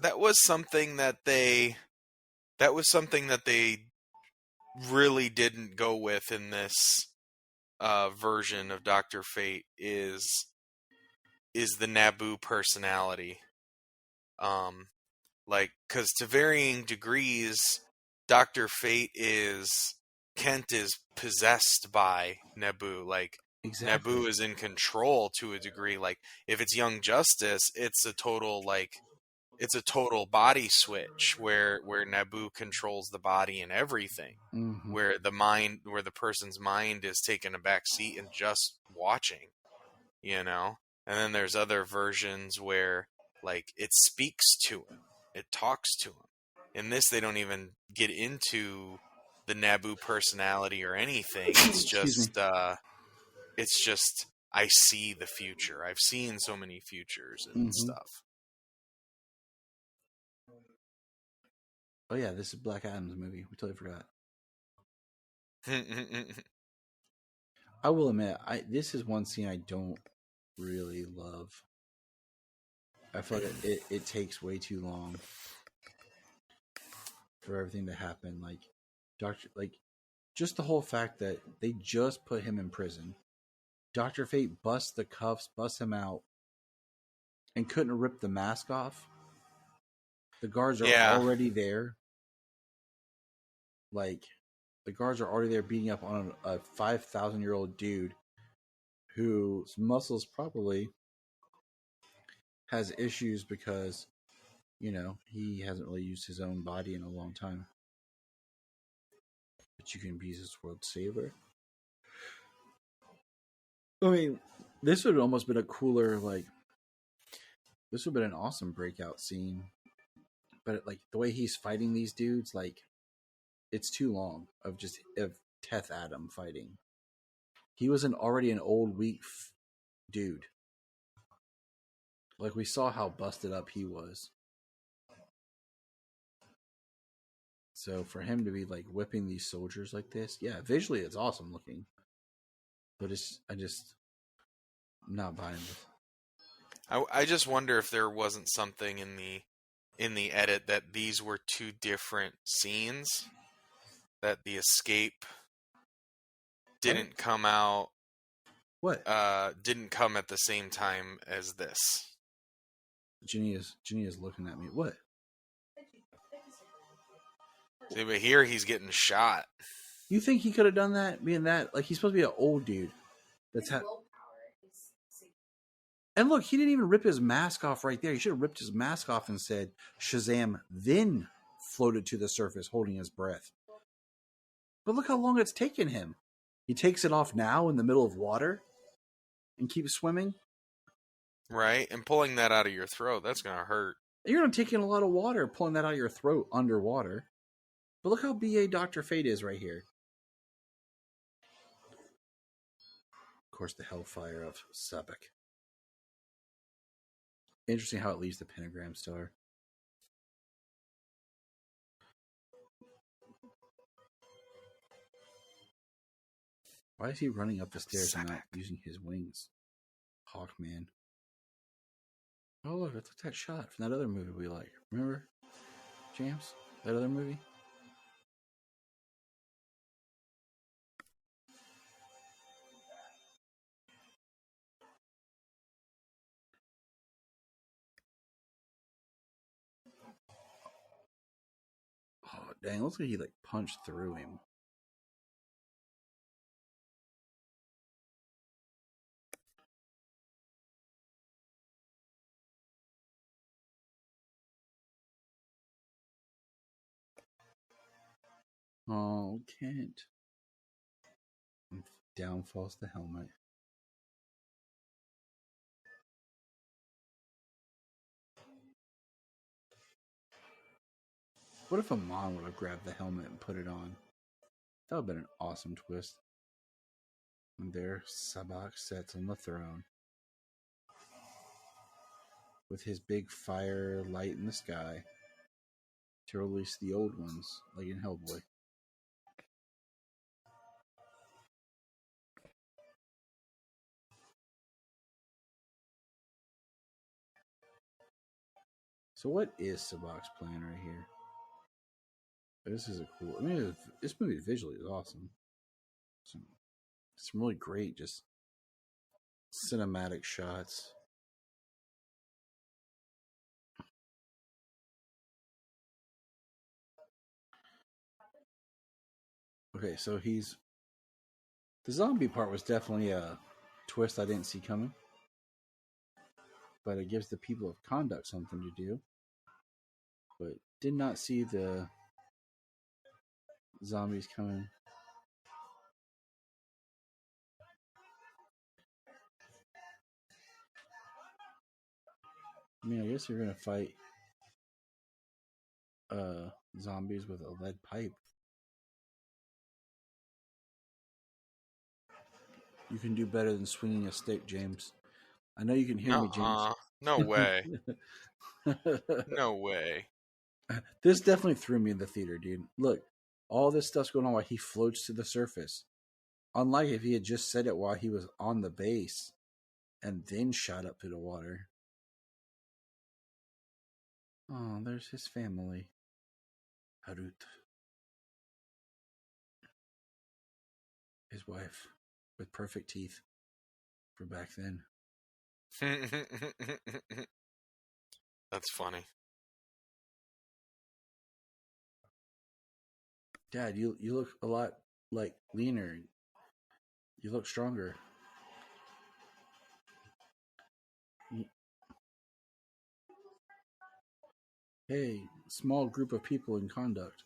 something that they really didn't go with in this version of Dr. Fate is the Naboo personality. Like, because to varying degrees, Dr. Fate Kent is possessed by Naboo. Like, exactly. Naboo is in control to a degree. Like, if it's Young Justice, it's a total body switch where Naboo controls the body and everything. Mm-hmm. Where the person's mind is taking a back seat and just watching, you know? And then there's other versions where, like, it speaks to him. It talks to him. In this, they don't even get into the Naboo personality or anything. It's just, I see the future. I've seen so many futures and stuff. Oh yeah, this is Black Adam's movie. We totally forgot. I will admit, this is one scene I don't really love. I feel like it takes way too long for everything to happen. Like, just the whole fact that they just put him in prison. Dr. Fate busts the cuffs, busts him out, and couldn't rip the mask off. The guards are already there. Like, the guards are already there beating up on a 5,000-year-old dude whose muscles probably has issues because, you know, he hasn't really used his own body in a long time. But you can be this world saver. I mean, this would have almost been a cooler, like, this would have been an awesome breakout scene. But, like, the way he's fighting these dudes, like, it's too long of Teth Adam fighting. He was already an old, weak dude. Like, we saw how busted up he was. So for him to be, like, whipping these soldiers like this, yeah, visually it's awesome looking. But I'm not buying it. I just wonder if there wasn't something in the edit that these were two different scenes, that the escape didn't come out. What? Didn't come at the same time as this. Ginny is looking at me. What? See, but here he's getting shot. You think he could have done that? Being that, like, he's supposed to be an old dude. And look, he didn't even rip his mask off right there. He should have ripped his mask off and said Shazam, then floated to the surface holding his breath. But look how long it's taken him. He takes it off now in the middle of water and keeps swimming. Right, and pulling that out of your throat, that's going to hurt. You're going to take in a lot of water pulling that out of your throat underwater. But look how BA Dr. Fate is right here. Of course, the Hellfire of Sabak. Interesting how it leaves the pentagram star. Why is he running up the stairs and not using his wings? Hawkman. Oh, look, it's that shot from that other movie we like. Remember, James? That other movie? Oh, dang. It looks like he, like, punched through him. Oh, Kent. And down falls the helmet. What if Amon would have grabbed the helmet and put it on? That would have been an awesome twist. And there Sabak sits on the throne with his big fire light in the sky to release the old ones, like in Hellboy. So what is Sabak's plan right here? This is a cool... I mean, this movie visually is awesome. Some really great, just cinematic shots. Okay, so he's... The zombie part was definitely a twist I didn't see coming. But it gives the people of Conduct something to do. But did not see the zombies coming. I mean, I guess you're gonna fight zombies with a lead pipe. You can do better than swinging a stick, James. I know you can hear me, James. No way. No way. This definitely threw me in the theater, dude. Look, all this stuff's going on while he floats to the surface. Unlike if he had just said it while he was on the base and then shot up to the water. Oh, there's his family. Harut. His wife with perfect teeth for back then. That's funny. Dad, you look a lot like leaner. You look stronger. Hey, small group of people in Conduct.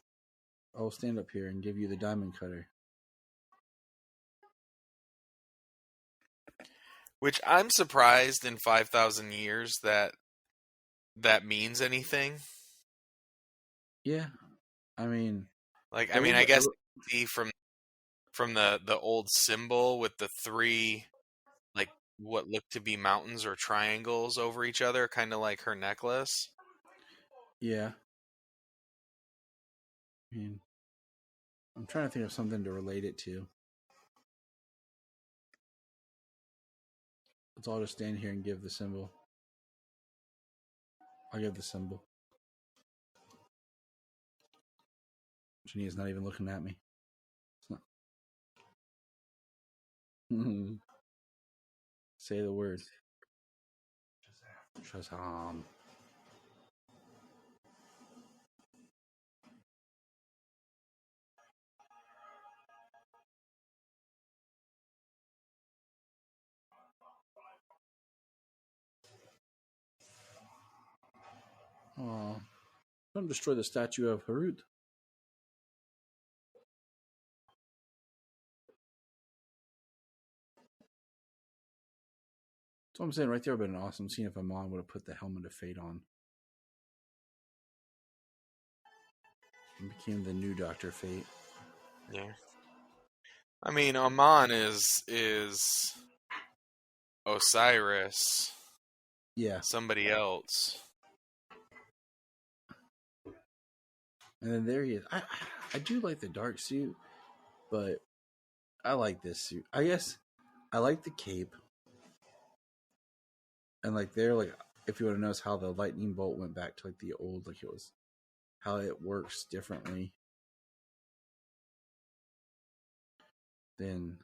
I'll stand up here and give you the diamond cutter. Which I'm surprised in 5,000 years that means anything. Yeah, I mean, I guess from the old symbol with the three, like what look to be mountains or triangles over each other, kind of like her necklace. Yeah. I mean, I'm trying to think of something to relate it to. Let's all just stand here and give the symbol. I'll give the symbol. Jania's not even looking at me. It's not. Say the word. Shazam. Oh, don't destroy the statue of Harut. That's what I'm saying. Right there would have been an awesome scene if Amon would have put the helmet of fate on. And became the new Dr. Fate. Yeah. I mean, Amon is Osiris. Yeah. Somebody else. And then there he is. I do like the dark suit, but I like this suit. I guess I like the cape. And if you want to notice how the lightning bolt went back to the old, it was how it works differently. Then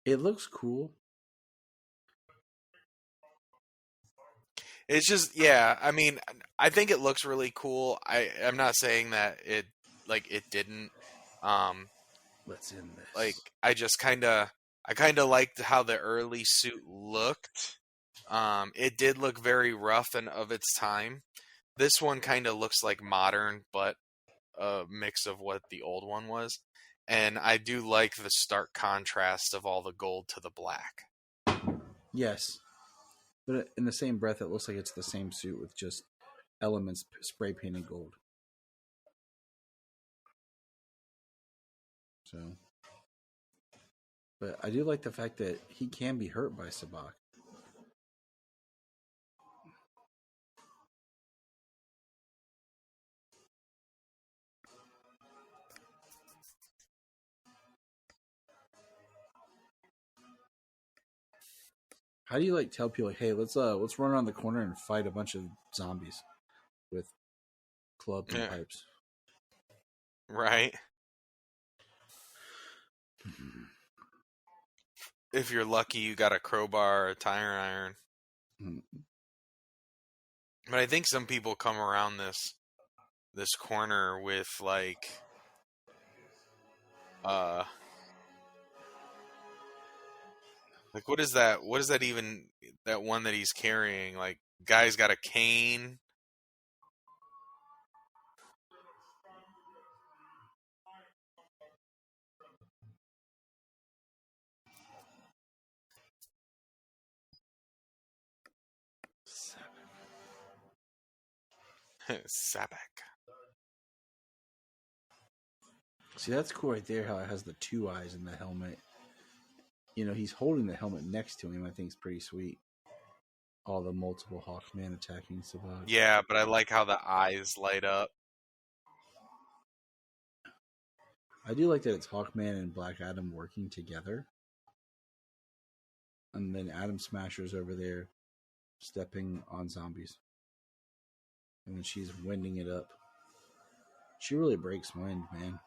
it looks cool. It's just, yeah, I mean, I think it looks really cool. I'm not saying that it didn't. Let's end this. I kind of liked how the early suit looked. It did look very rough and of its time. This one kind of looks like modern, but a mix of what the old one was. And I do like the stark contrast of all the gold to the black. Yes. But in the same breath, it looks like it's the same suit with just elements spray painted gold. So, But I do like the fact that he can be hurt by Sabak. How do you like tell people, hey, let's run around the corner and fight a bunch of zombies with clubs and pipes? Right. If you're lucky, you got a crowbar or a tire iron. Mm-hmm. But I think some people come around this corner with like what is that? What is that even? That one that he's carrying? Like, guy's got a cane. Sabak. See, that's cool right there, how it has the two eyes in the helmet. You know, he's holding the helmet next to him. I think it's pretty sweet. All the multiple Hawkman attacking Sabak. Yeah, but I like how the eyes light up. I do like that it's Hawkman and Black Adam working together. And then Atom Smasher's over there stepping on zombies. And then she's winding it up. She really breaks wind, man.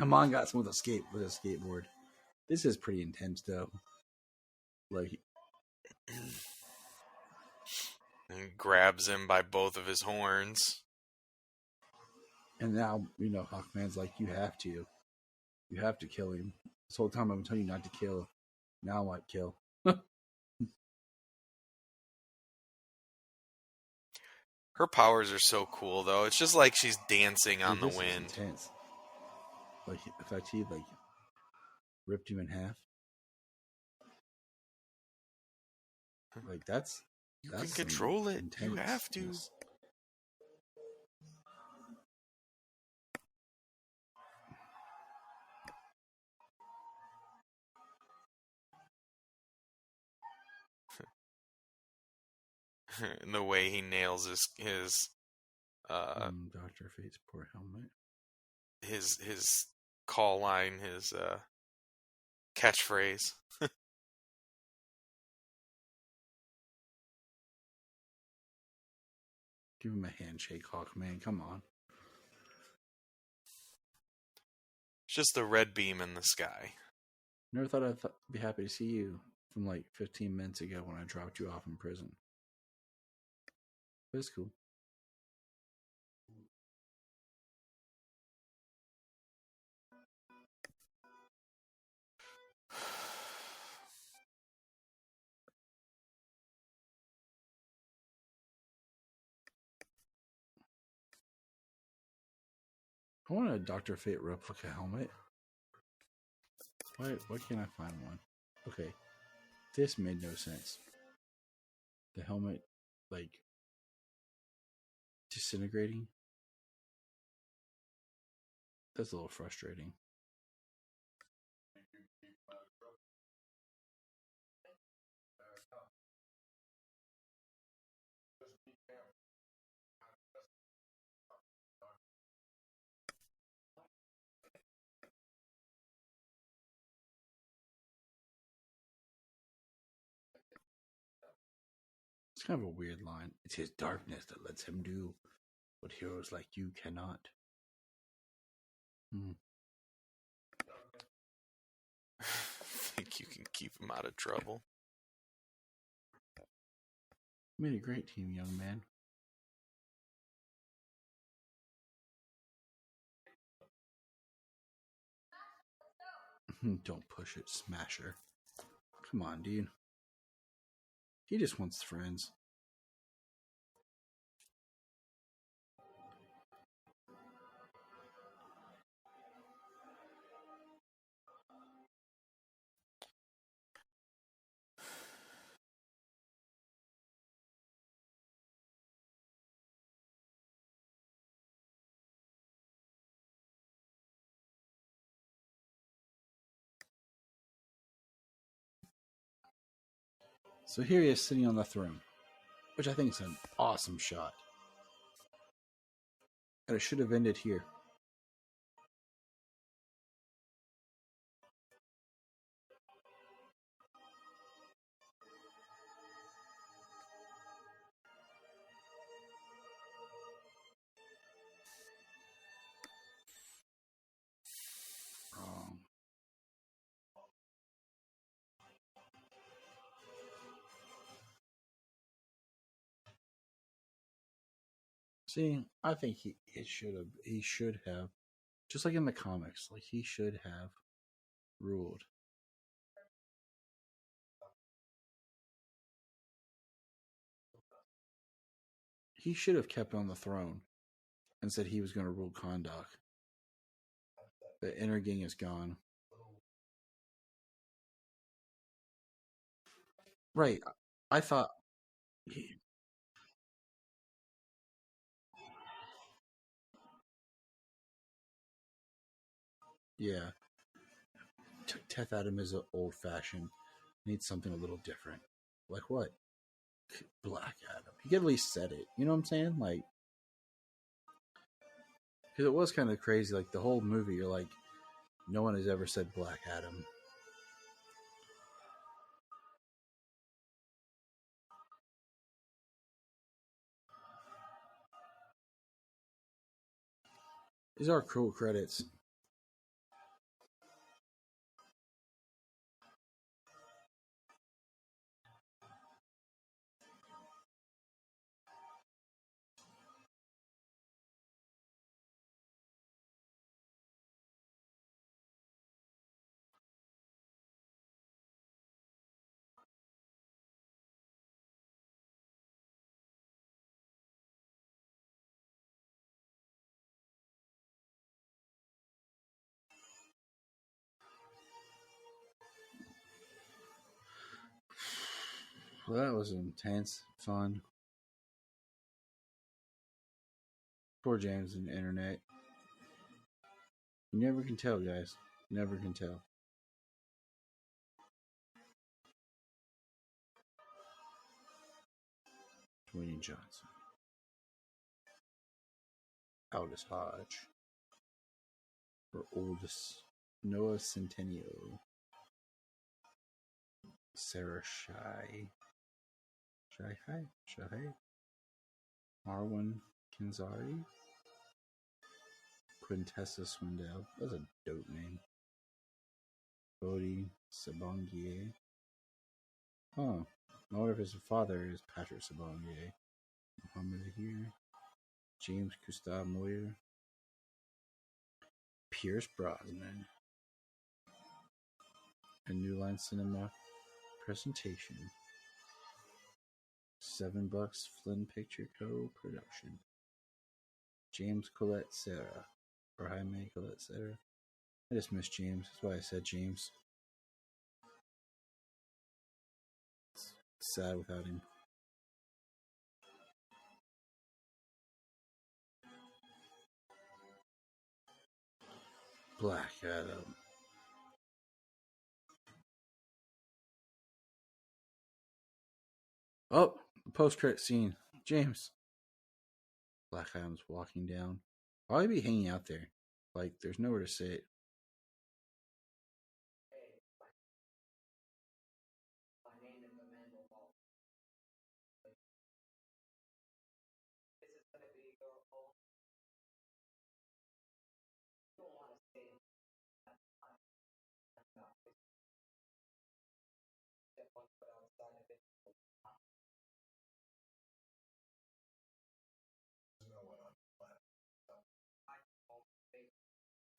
Amon got some with a skateboard. This is pretty intense, though. Like, and grabs him by both of his horns. And now, you know, Hawkman's like, you have to kill him. This whole time I've been telling you not to kill. Now I might kill. Her powers are so cool, though. It's just like she's dancing on the wind. Intense. Like, in fact, he like ripped him in half. Like that's You can control it. You have to. The way he nails his Dr. Fate's poor helmet. His call line, his catchphrase. Give him a handshake, Hawkman. Come on. It's just the red beam in the sky. Never thought I'd be happy to see you from like 15 minutes ago when I dropped you off in prison. But it's cool. I want a Dr. Fate replica helmet. Why can't I find one? Okay. This made no sense. The helmet, like, disintegrating. That's a little frustrating. It's kind of a weird line. It's his darkness that lets him do what heroes like you cannot. Think you can keep him out of trouble? You made a great team, young man. Don't push it, Smasher. Come on, dude. He just wants friends. So here he is sitting on the throne, which I think is an awesome shot. And it should have ended here. Wrong. See, I think he should have, just like in the comics, like he should have ruled. He should have kept on the throne and said he was going to rule Kahndaq. The Intergang is gone. Right. I thought yeah. Teth Adam is old fashioned. Needs something a little different. Like what? Black Adam. He could at least said it. You know what I'm saying? Like, because it was kind of crazy. Like the whole movie, you're like, no one has ever said Black Adam. These are cool credits. Well, that was intense, fun. Poor James and the internet. You never can tell, guys. Never can tell. Dwayne Johnson. Aldous Hodge. Or oldest Noah Centineo. Sarah Shai. Shai. Marwan Kenzari. Quintessa Swindell. That's a dope name. Bodhi Sabangier. Oh, I wonder if his father is Patrick Sabangier. Muhammad here. James Gustav Moyer. Pierce Brosnan. A New Line Cinema presentation. $7 Flynn Picture Co. production. James Colette Serra. Or Jaime Colette Serra. I just miss James. That's why I said James. It's sad without him. Black Adam. Oh, the post-credit scene. James. Black Adam's walking down. Why be hanging out there? Like, there's nowhere to sit.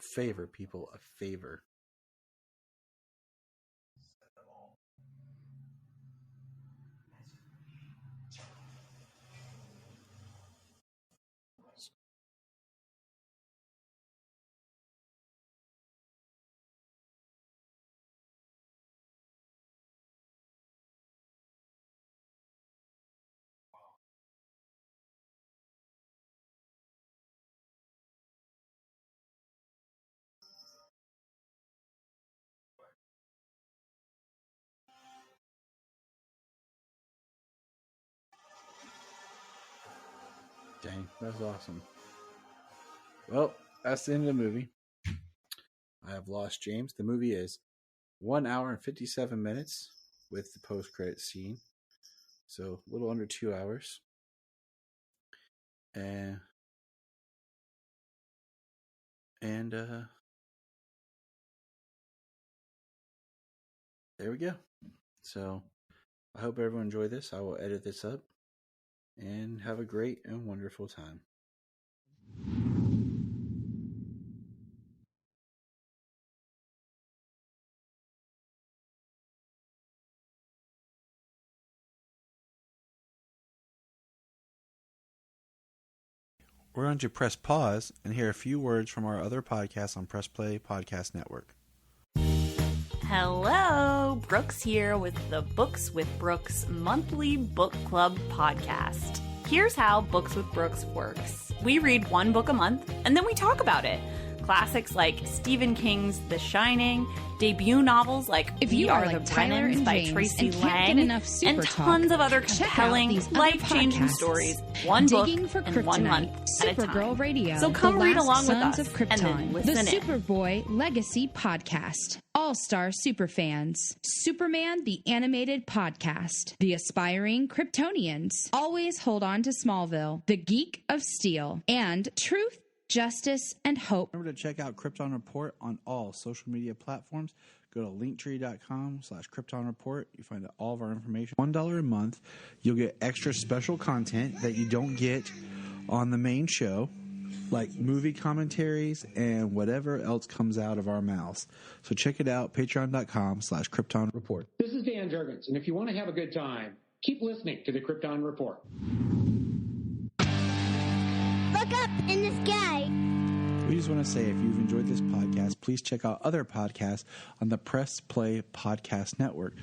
Favor, people, a favor. Dang, that's awesome. Well, that's the end of the movie. I have lost James. The movie is 1 hour and 57 minutes with the post-credit scene. So a little under 2 hours. And there we go. So I hope everyone enjoyed this. I will edit this up and have a great and wonderful time. We're going to press pause and hear a few words from our other podcasts on Press Play Podcast Network. Hello, Brooks here with the Books with Brooks monthly book club podcast. Here's how Books with Brooks works. We read one book a month, and then we talk about it. Classics like Stephen King's The Shining, debut novels like If We you Are are the like Tyler Brennans and by James Tracy and can't Lang, get enough super and talk, tons of other check out compelling, these other life-changing podcasts. stories. One Digging book for and 1 month Kryptonite, at a Supergirl time. Radio, So come The read Last along with Sons us of and then Krypton, listen the in. Superboy Legacy Podcast, All-Star Superfans, Superman the Animated Podcast, The Aspiring Kryptonians, Always Hold On to Smallville, The Geek of Steel, and Truth, Justice, and Hope. Remember to check out Krypton Report on all social media platforms. Go to linktree.com/Krypton Report. You find all of our information. $1 a month, you'll get extra special content that you don't get on the main show, like movie commentaries and whatever else comes out of our mouths. So check it out, patreon.com/Krypton Report. This is Dan Jurgens, and if you want to have a good time, keep listening to the Krypton Report. Look up in the sky. We just want to say, if you've enjoyed this podcast, please check out other podcasts on the Press Play Podcast Network.